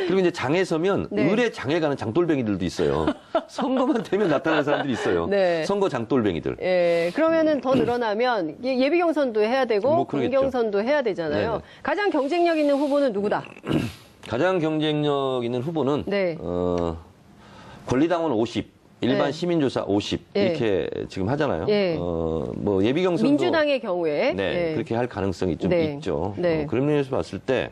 그리고 이제 장에 서면 네. 을에 장에 가는 장돌뱅이들도 있어요. 선거만 되면 나타나는 사람들이 있어요. 네. 선거 장돌뱅이들. 예, 그러면은 더 늘어나면 예비 경선도 해야 되고 뭐 그러겠죠. 본경선도 해야 되잖아요. 네네. 가장 경쟁력 있는 후보는 누구다? 가장 경쟁력 있는 후보는 네. 권리당원 50, 일반 네. 시민조사 50 예. 이렇게 지금 하잖아요. 예. 뭐 예비 경선도 민주당의 경우에 네, 예. 그렇게 할 가능성이 좀 네. 있죠. 네. 그런 면에서 봤을 때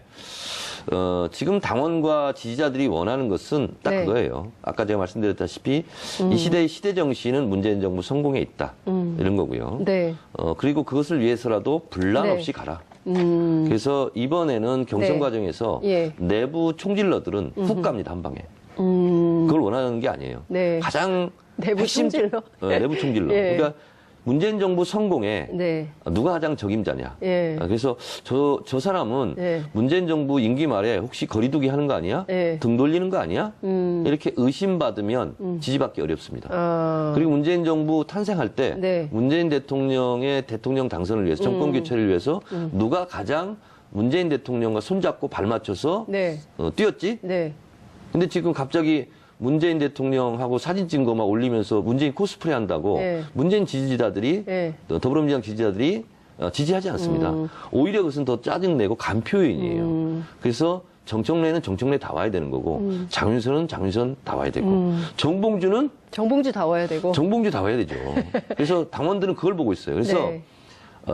지금 당원과 지지자들이 원하는 것은 딱 네. 그거예요. 아까 제가 말씀드렸다시피 이 시대의 시대 정신은 문재인 정부 성공에 있다. 이런 거고요. 네. 그리고 그것을 위해서라도 분란 네. 없이 가라. 그래서 이번에는 경선 네. 과정에서 예. 내부 총질러들은 훅 갑니다, 한 방에. 그걸 원하는 게 아니에요. 네. 가장 내부 핵심 총질러? 내부 총질러. 예. 그러니까 문재인 정부 성공에 네. 누가 가장 적임자냐. 예. 그래서 저 사람은 예. 문재인 정부 임기 말에 혹시 거리두기 하는 거 아니야? 예. 등 돌리는 거 아니야? 이렇게 의심받으면 지지받기 어렵습니다. 그리고 문재인 정부 탄생할 때 네. 문재인 대통령의 대통령 당선을 위해서 정권 교체를 위해서 누가 가장 문재인 대통령과 손잡고 발 맞춰서 네. 뛰었지? 네. 근데 지금 갑자기 문재인 대통령하고 사진 찍은 거 막 올리면서 문재인 코스프레 한다고 네. 문재인 지지자들이 네. 더불어민주당 지지자들이 지지하지 않습니다. 오히려 그것은 더 짜증내고 간표 요인이에요. 그래서 정청래는 정청래 다 와야 되는 거고 장윤선은 장윤선 다 와야 되고 정봉주는 정봉주 다 와야 되고. 정봉주 다 와야 되죠. 그래서 당원들은 그걸 보고 있어요. 그래서 네.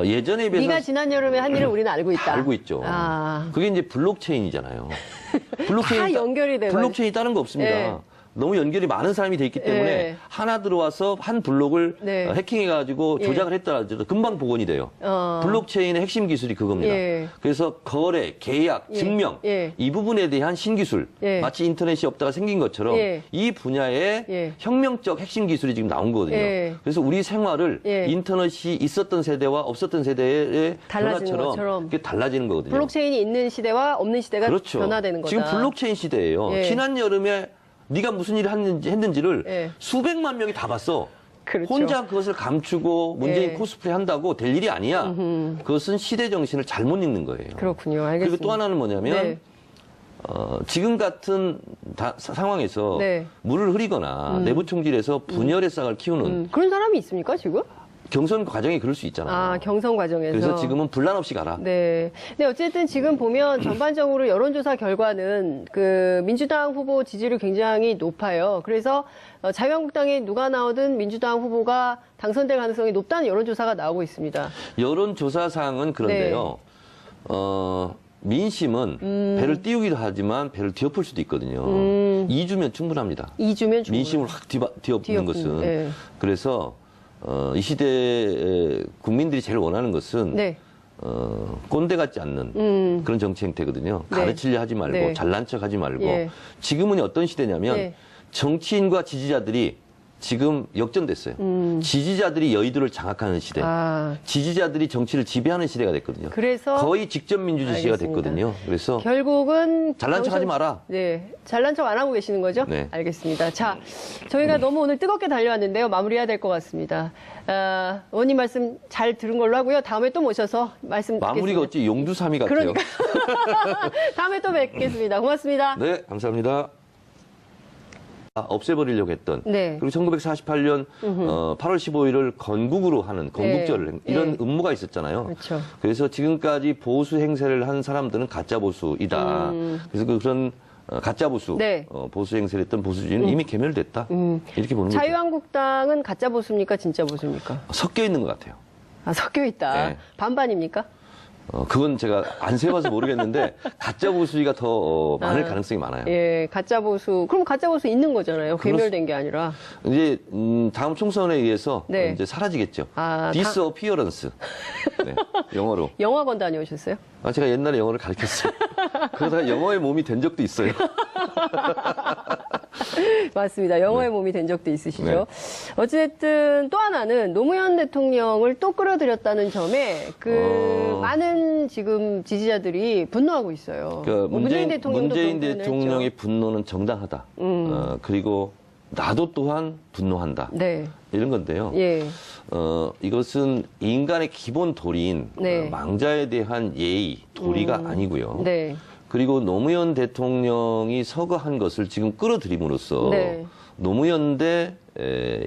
예전에 비해서 네가 지난 여름에 한 일을 우리는 알고 있다. 다 알고 있죠. 아. 그게 이제 블록체인이잖아요. 다 연결이 돼가지고. 블록체인이 다른 거 없습니다. 네. 너무 연결이 많은 사람이 돼 있기 때문에 예. 하나 들어와서 한 블록을 네. 해킹해가지고 예. 조작을 했더라도 금방 복원이 돼요. 블록체인의 핵심 기술이 그겁니다. 예. 그래서 거래, 계약, 예. 증명 예. 이 부분에 대한 신기술 예. 마치 인터넷이 없다가 생긴 것처럼 예. 이 분야의 예. 혁명적 핵심 기술이 지금 나온 거거든요. 예. 그래서 우리 생활을 예. 인터넷이 있었던 세대와 없었던 세대의 달라지는 것처럼. 변화처럼 그게 달라지는 거거든요. 블록체인이 있는 시대와 없는 시대가 그렇죠. 변화되는 거다. 지금 블록체인 시대예요. 예. 지난 여름에 네가 무슨 일을 했는지를 예. 수백만 명이 다 봤어. 그렇죠. 혼자 그것을 감추고 문재인 예. 코스프레 한다고 될 일이 아니야. 그것은 시대 정신을 잘못 읽는 거예요. 그렇군요. 알겠습니다. 그리고 또 하나는 뭐냐면 네. 지금 같은 상황에서 네. 물을 흐리거나 내부 총질해서 분열의 싹을 키우는 그런 사람이 있습니까, 지금? 경선 과정이 그럴 수 있잖아요. 아, 경선 과정에서. 그래서 지금은 분란 없이 가라. 네. 근데 어쨌든 지금 보면 전반적으로 여론조사 결과는 그 민주당 후보 지지율이 굉장히 높아요. 그래서 자유한국당에 누가 나오든 민주당 후보가 당선될 가능성이 높다는 여론조사가 나오고 있습니다. 여론조사상은 그런데요. 민심은 배를 띄우기도 하지만 배를 뒤엎을 수도 있거든요. 2주면 충분합니다. 2주면 충분. 민심을 확 뒤엎는 것은. 네. 그래서 이 시대에 국민들이 제일 원하는 것은 네. 꼰대 같지 않는 그런 정치 행태거든요. 네. 가르치려 하지 말고 네. 잘난 척 하지 말고 예. 지금은 어떤 시대냐면 네. 정치인과 지지자들이 지금 역전됐어요. 지지자들이 여의도를 장악하는 시대. 아, 지지자들이 정치를 지배하는 시대가 됐거든요. 그래서 거의 직접 민주주의 시대가 알겠습니다. 됐거든요. 그래서 결국은 잘난 척 하지 마라. 네, 잘난 척 안 하고 계시는 거죠? 네. 알겠습니다. 자, 저희가 너무 오늘 뜨겁게 달려왔는데요. 마무리해야 될 것 같습니다. 의원님 말씀 잘 들은 걸로 하고요. 다음에 또 모셔서 말씀 마무리가 듣겠습니다. 어찌 용두삼이 같아요. 그러니까. 다음에 또 뵙겠습니다. 고맙습니다. 네, 감사합니다. 없애버리려고 했던 네. 그리고 1948년 8월 15일을 건국으로 하는 건국절을 이런 네. 음모가 있었잖아요. 그렇죠. 그래서 지금까지 보수 행세를 한 사람들은 가짜 보수이다. 그래서 그런 가짜 보수, 네. 보수 행세를 했던 보수주의는 이미 괴멸됐다. 이렇게 보는 거죠. 자유한국당은 가짜 보수입니까? 진짜 보수입니까? 섞여 있는 것 같아요. 아, 섞여 있다. 네. 반반입니까? 그건 제가 안 세봐서 모르겠는데 가짜 보수주의가 더 많을 가능성이 많아요. 예, 가짜 보수. 그럼 가짜 보수 있는 거잖아요. 괴멸된 게 아니라. 이제 다음 총선에 의해서 네. 이제 사라지겠죠. 아, disappearance. 네, 영어로. 영화관 다녀오셨어요? 제가 옛날에 영어를 가르쳤어요. 그러다가 영어의 몸이 된 적도 있어요. 맞습니다. 영어의 몸이 된 적도 있으시죠. 네. 어쨌든 또 하나는 노무현 대통령을 또 끌어들였다는 점에 많은 지금 지지자들이 분노하고 있어요. 그러니까 문재인 대통령도 문재인 그런 표현을 대통령의 했죠. 분노는 정당하다. 그리고 나도 또한 분노한다. 네. 이런 건데요. 예. 이것은 인간의 기본 도리인 네. 망자에 대한 예의, 도리가 아니고요. 네. 그리고 노무현 대통령이 서거한 것을 지금 끌어들임으로써 네. 노무현 대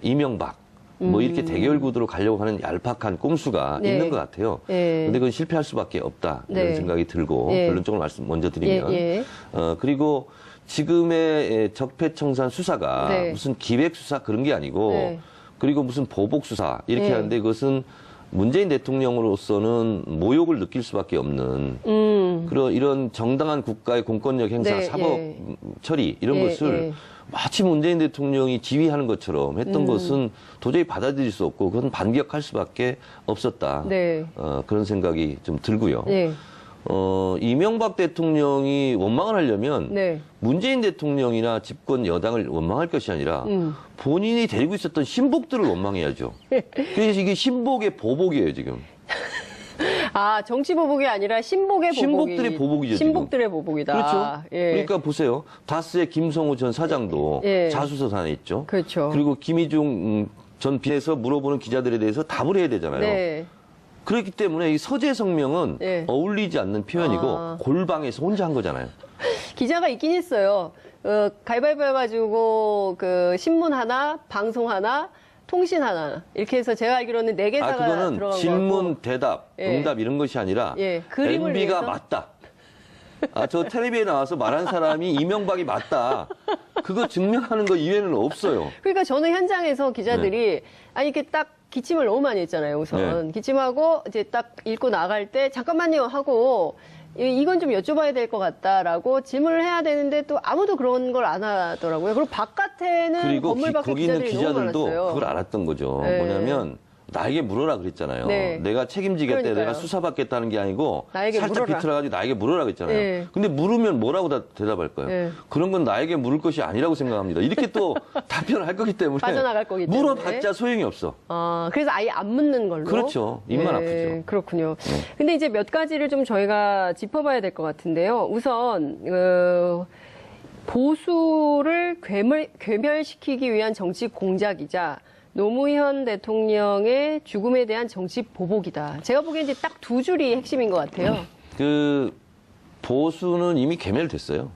이명박 뭐 이렇게 대결 구도로 가려고 하는 얄팍한 꼼수가 네. 있는 것 같아요. 예. 근데 그건 실패할 수밖에 없다 이런 네. 생각이 들고 예. 결론적으로 말씀 먼저 드리면 예, 예. 그리고 지금의 적폐청산 수사가 네. 무슨 기획 수사 그런 게 아니고 네. 그리고 무슨 보복 수사 이렇게 네. 하는데 그것은 문재인 대통령으로서는 모욕을 느낄 수밖에 없는 그런 이런 정당한 국가의 공권력 행사, 네, 사법 예. 처리 이런 예, 것을 예. 마치 문재인 대통령이 지휘하는 것처럼 했던 것은 도저히 받아들일 수 없고 그건 반격할 수밖에 없었다. 네. 그런 생각이 좀 들고요. 예. 이명박 대통령이 원망을 하려면 네. 문재인 대통령이나 집권 여당을 원망할 것이 아니라 본인이 데리고 있었던 신복들을 원망해야죠. 그래서 이게 신복의 보복이에요, 지금. 아, 정치 보복이 아니라 신복의 보복이. 신복들의 보복이죠, 지금. 신복들의 보복이다. 그렇죠. 예. 그러니까 보세요. 다스의 김성우 전 사장도 예. 자수서산에 있죠. 그렇죠. 그리고 김희중 전 비서에서 물어보는 기자들에 대해서 답을 해야 되잖아요. 네. 그렇기 때문에 이 서재 성명은 예. 어울리지 않는 표현이고 아. 골방에서 혼자 한 거잖아요. 기자가 있긴 했어요. 가위바위보 해가지고 그 신문 하나, 방송 하나, 통신 하나 이렇게 해서 제가 알기로는 4개사가 그거는 들어간 질문, 거고. 대답, 예. 응답 이런 것이 아니라 예, 그림을 MB가 위해서? 맞다. 저 텔레비에 나와서 말한 사람이 이명박이 맞다. 그거 증명하는 거 이외에는 없어요. 그러니까 저는 현장에서 기자들이 아니 이렇게 딱 기침을 너무 많이 했잖아요. 우선 네. 기침하고 이제 딱 읽고 나갈 때 잠깐만요 하고 이건 좀 여쭤봐야 될 것 같다라고 질문을 해야 되는데 또 아무도 그런 걸 안 하더라고요. 그리고 바깥에는 그리고 건물 밖에 거기 있는 기자들이 너무 기자들도 많았어요. 그걸 알았던 거죠. 네. 뭐냐면 나에게 물어라 그랬잖아요. 네. 내가 책임지겠다, 그러니까요. 내가 수사받겠다는 게 아니고 나에게 살짝 물어라. 비틀어가지고 나에게 물어라 그랬잖아요. 네. 근데 물으면 뭐라고 대답할 거예요? 네. 그런 건 나에게 물을 것이 아니라고 생각합니다. 이렇게 또 답변을 할 거기 때문에 빠져나갈 거기 때문에. 물어봤자 소용이 없어. 그래서 아예 안 묻는 걸로. 그렇죠. 입만 아프죠. 그렇군요. 근데 이제 몇 가지를 좀 저희가 짚어봐야 될 것 같은데요. 우선 보수를 괴멸시키기 위한 정치 공작이자 노무현 대통령의 죽음에 대한 정치 보복이다. 제가 보기엔 이제 딱 두 줄이 핵심인 것 같아요. 그 보수는 이미 괴멸됐어요.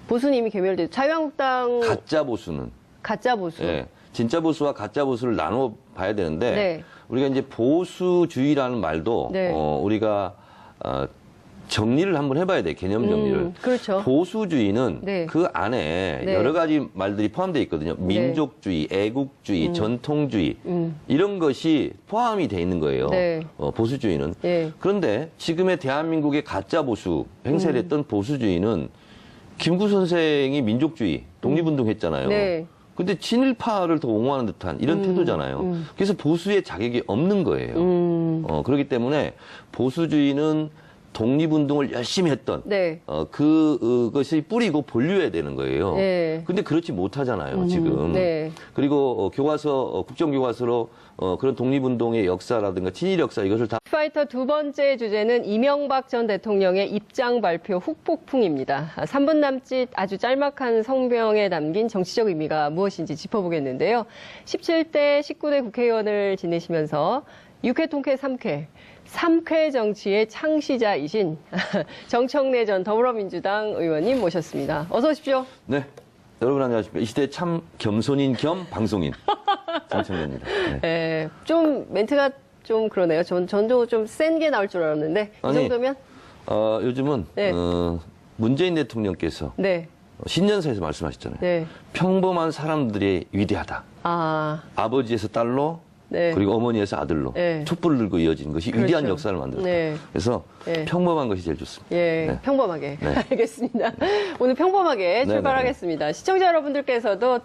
보수는 이미 괴멸됐죠. 자유한국당 가짜 보수는. 가짜 보수. 예. 진짜 보수와 가짜 보수를 나눠 봐야 되는데 네. 우리가 이제 보수주의라는 말도 네. 우리가 정리를 한번 해봐야 돼. 개념 정리를. 그렇죠. 보수주의는 네. 그 안에 네. 여러 가지 말들이 포함되어 있거든요. 민족주의, 애국주의, 전통주의 이런 것이 포함이 돼 있는 거예요. 네. 보수주의는. 예. 그런데 지금의 대한민국의 가짜 보수 행세를 했던 보수주의는 김구 선생이 민족주의, 독립운동했잖아요. 네. 근데 친일파를 더 옹호하는 듯한 이런 태도잖아요. 그래서 보수의 자격이 없는 거예요. 그렇기 때문에 보수주의는 독립운동을 열심히 했던 네. 그것이 뿌리고 본류해야 되는 거예요. 네. 근데 그렇지 못하잖아요, 지금. 네. 그리고 교과서, 국정교과서로 그런 독립운동의 역사라든가 친일 역사 이것을 다 파이터 두 번째 주제는 이명박 전 대통령의 입장 발표 후폭풍입니다. 3분 남짓 아주 짤막한 성명에 담긴 정치적 의미가 무엇인지 짚어보겠는데요. 17대, 19대 국회의원을 지내시면서 6회 통쾌 3쾌, 3쾌 정치의 창시자이신 정청래 전 더불어민주당 의원님 모셨습니다. 어서 오십시오. 네. 여러분 안녕하십니까. 이 시대 참 겸손인 겸 방송인 정청래입니다. 네. 네, 좀 멘트가 좀 그러네요. 전도 좀 센 게 나올 줄 알았는데 이 아니, 정도면? 요즘은 네. 문재인 대통령께서 네. 신년사에서 말씀하셨잖아요. 네. 평범한 사람들이 위대하다. 아버지에서 딸로 네. 그리고 어머니에서 아들로 네. 촛불을 들고 이어진 것이 그렇죠. 위대한 역사를 만들었다. 네. 그래서 네. 평범한 것이 제일 좋습니다. 예, 네. 평범하게. 네. 알겠습니다. 오늘 평범하게 네, 출발하겠습니다. 시청자 여러분들께서도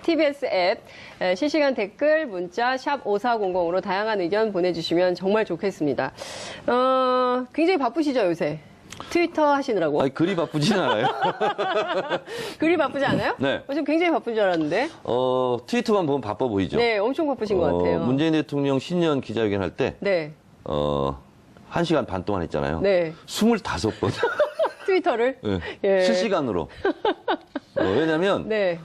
TBS 앱 실시간 댓글, 문자 샵 5400으로 다양한 의견 보내주시면 정말 좋겠습니다. 굉장히 바쁘시죠, 요새? 트위터 하시느라고. 아니, 그리 바쁘진 않아요. 그리 바쁘지 않아요? 네. 지금 굉장히 바쁜 줄 알았는데. 트위터만 보면 바빠 보이죠? 네, 엄청 바쁘신 것 같아요. 문재인 대통령 신년 기자회견 할 때, 네. 1시간 반 동안 했잖아요. 네. 25번. 트위터를. 네. 예. 실시간으로. 왜냐면, 네.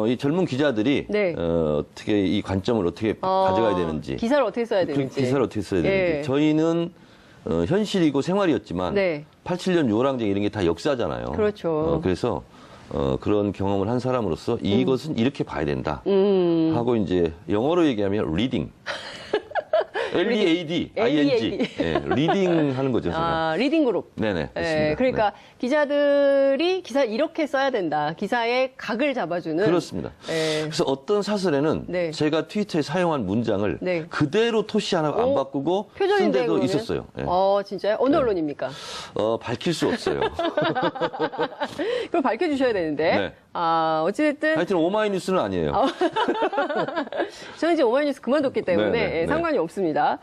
이 젊은 기자들이, 네. 어떻게 이 관점을 어떻게 가져가야 되는지. 기사를 어떻게 써야 그 되는지. 기사를 어떻게 써야 되는지. 예. 저희는 현실이고 생활이었지만 네. 87년 유월항쟁 이런 게 다 역사잖아요. 그렇죠. 그래서 그런 경험을 한 사람으로서 이것은 이렇게 봐야 된다 하고 이제 영어로 얘기하면 reading. LEAD, ING. 네, 리딩 하는 거죠. 제가. 리딩 그룹. 네네. 그렇습니다. 그러니까 기자들이 기사를 이렇게 써야 된다. 기사의 각을 잡아주는. 그렇습니다. 예. 그래서 어떤 사설에는 네. 제가 트위터에 사용한 문장을 네. 그대로 토시 하나 안 바꾸고 쓴 표정인데 데도 그러면? 있었어요. 예. 진짜요? 어느 언론입니까? 밝힐 수 없어요. 그걸 밝혀주셔야 되는데. 네. 어찌됐든. 하여튼 오마이뉴스는 아니에요. 저는 이제 오마이뉴스 그만뒀기 때문에 네. 예, 상관이 없습니다.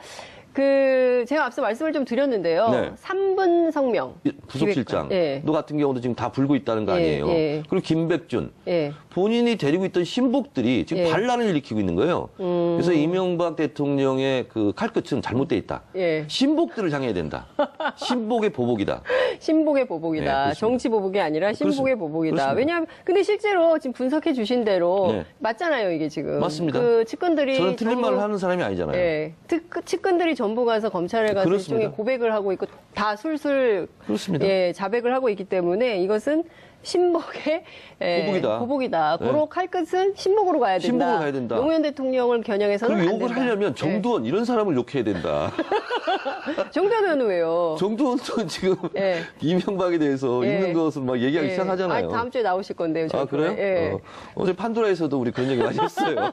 제가 앞서 말씀을 좀 드렸는데요. 네. 3분 성명. 부속실장 예. 너 같은 경우도 지금 다 불고 있다는 거 아니에요. 예. 그리고 김백준 예. 본인이 데리고 있던 신복들이 지금 예. 반란을 일으키고 있는 거예요. 그래서 이명박 대통령의 그 칼끝은 잘못돼 있다. 예. 신복들을 향해야 된다. 신복의 보복이다. 신복의 네, 보복이다. 그렇습니다. 정치 보복이 아니라 신복의 보복이다. 그렇습니다. 왜냐하면 근데 실제로 지금 분석해 주신 대로 네. 맞잖아요, 이게 지금. 맞습니다. 그 측근들이 저는 틀린 전부- 말을 하는 사람이 아니잖아요. 예. 측근들이 전부 가서 검찰에 가서 그렇습니다. 일종의 고백을 하고 있고 다 술술 그렇습니다. 예, 자백을 하고 있기 때문에 이것은 신복의 보복이다. 보복이다. 네. 고로 칼끝은 신복으로 가야 된다. 신복으로 가야 된다. 노무현 대통령을 겨냥해서는 그리고 안 욕을 된다. 하려면 정두원 이런 사람을 욕해야 된다. 정두원 의원은 왜요? 정두원도 지금 예. 이명박에 대해서 예. 있는 것을 막 얘기하기 예. 시작하잖아요. 다음 주에 나오실 건데요. 아, 그래요? 예. 어제 판도라에서도 우리 그런 얘기 많이 했어요.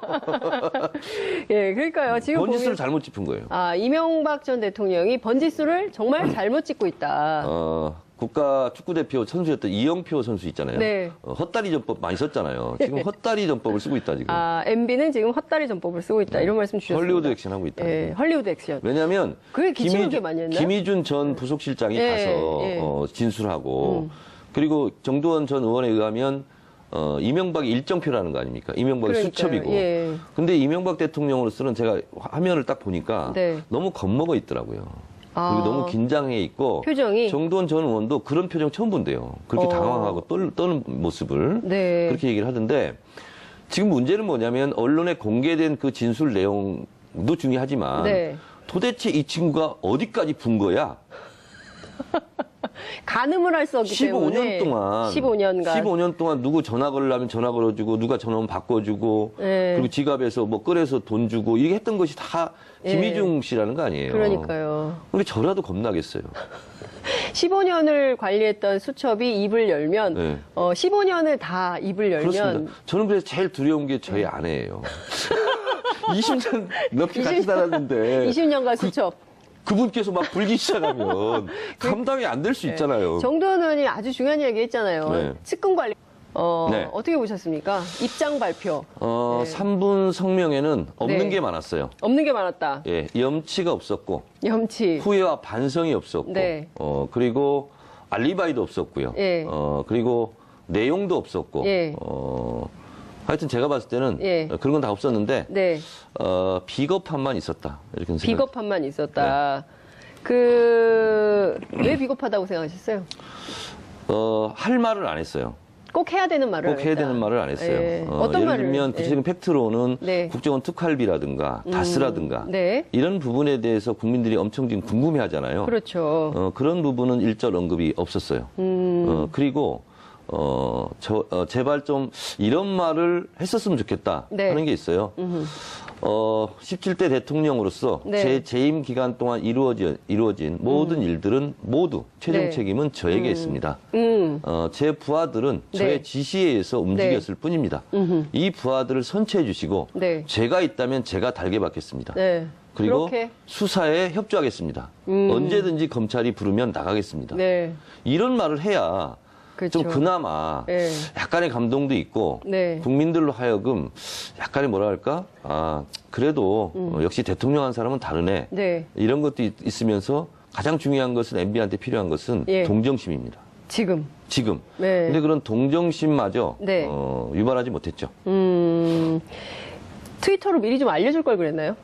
예, 그러니까요. 지금 번지수를 보면 잘못 짚은 거예요. 이명박 전 대통령이 번지수를 정말 잘못 찍고 있다. 국가 축구대표 선수였던 이영표 선수 있잖아요. 네. 헛다리 전법 많이 썼잖아요. 지금 헛다리 전법을 쓰고 있다, 지금. 아, MB는 지금 헛다리 전법을 쓰고 있다. 이런 말씀 주셨습니다. 헐리우드 액션 하고 있다. 예, 헐리우드 액션. 왜냐하면 그게 기침을 많이 했나요? 김희준 전 부속실장이 예, 가서 예. 진술하고 그리고 정두원 전 의원에 의하면 이명박이 일정표라는 거 아닙니까? 이명박이 그러니까요. 수첩이고. 예. 근데 이명박 대통령으로서는 제가 화면을 딱 보니까 네. 너무 겁먹어 있더라고요. 아. 그리고 너무 긴장해 있고 표정이? 정두원 전 의원도 그런 표정 처음 본대요. 그렇게 당황하고 떠는 모습을 네. 그렇게 얘기를 하던데 지금 문제는 뭐냐면 언론에 공개된 그 진술 내용도 중요하지만 네. 도대체 이 친구가 어디까지 분 거야? 가늠을 할 수 없기 15년 때문에 동안 15년간 누구 전화 걸려면 전화 걸어주고 누가 전화 오면 바꿔주고 네. 그리고 지갑에서 뭐 꺼내서 돈 주고 이게 했던 것이 다 김희중 씨라는 거 아니에요. 그러니까요. 근데 저라도 겁나겠어요. 15년을 관리했던 수첩이 입을 열면 네. 15년을 다 입을 열면 그렇습니다. 저는 그래서 제일 두려운 게 저희 아내예요. 20년 넘게 같이 살았는데 20년간 수첩. 그분께서 막 불기 시작하면 감당이 안 될 수 있잖아요. 정두원 의원이 아주 중요한 이야기 했잖아요. 네. 측근 관리. 네. 어떻게 보셨습니까? 입장 발표. 네. 3분 성명에는 없는 네. 게 많았어요. 없는 게 많았다. 예, 염치가 없었고 염치. 후회와 반성이 없었고 네. 그리고 알리바이도 없었고요. 예. 그리고 내용도 없었고 예. 하여튼 제가 봤을 때는 예. 그런 건 다 없었는데 네. 비겁함만 있었다. 이렇게 생각. 비겁함만 있었다. 네. 왜 비겁하다고 생각하셨어요? 할 말을 안 했어요. 꼭 해야 되는 말을 꼭 안 해야 했다. 되는 말을 안 했어요. 예. 어떤 예를 말을? 들면 구체적인 팩트로는 네. 국정원 특활비라든가 다스라든가 네. 이런 부분에 대해서 국민들이 엄청 지금 궁금해하잖아요. 그렇죠. 그런 부분은 일절 언급이 없었어요. 그리고 제발 좀 이런 말을 했었으면 좋겠다 네. 하는 게 있어요. 17대 대통령으로서 네. 제 재임 기간 동안 이루어진 모든 일들은 모두 최종 네. 책임은 저에게 있습니다. 제 부하들은 네. 저의 지시에 의해서 움직였을 뿐입니다. 이 부하들을 선처해 주시고 네. 제가 있다면 제가 달게 받겠습니다. 네. 그리고 그렇게. 수사에 협조하겠습니다. 언제든지 검찰이 부르면 나가겠습니다. 네. 이런 말을 해야 그렇죠. 좀 그나마 네. 약간의 감동도 있고 네. 국민들로 하여금 약간의 뭐랄까 그래도 역시 대통령 한 사람은 다르네 네. 이런 것도 있으면서 가장 중요한 것은 MB한테 필요한 것은 예. 동정심입니다. 지금. 네. 근데 그런 동정심마저 네. 유발하지 못했죠. 트위터로 미리 좀 알려줄 걸 그랬나요?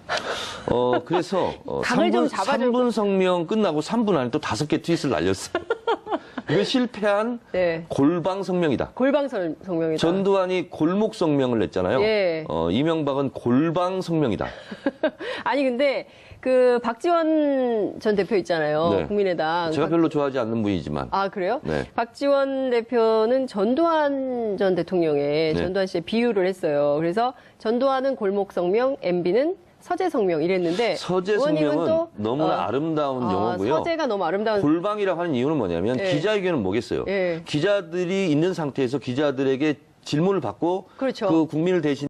그래서 각을 좀 잡아줄 3분 성명 끝나고 3분 안에 또 5개 트윗을 날렸어요. 이거 실패한 네. 골방 성명이다. 골방 성명이다. 전두환이 골목 성명을 냈잖아요. 예. 이명박은 골방 성명이다. 아니 근데 그 박지원 전 대표 있잖아요. 네. 국민의당. 제가 별로 좋아하지 않는 분이지만 아 그래요? 네. 박지원 대표는 전두환 전 대통령의 네. 전두환 씨의 비유를 했어요. 그래서 전두환은 골목 성명, MB는 서재 성명 이랬는데 서재 의원님은 성명은 또, 너무나 아름다운 용어고요. 서재가 너무 아름다운. 골방이라고 하는 이유는 뭐냐면 예. 기자회견은 뭐겠어요. 예. 기자들이 있는 상태에서 기자들에게 질문을 받고 그렇죠. 그 국민을 대신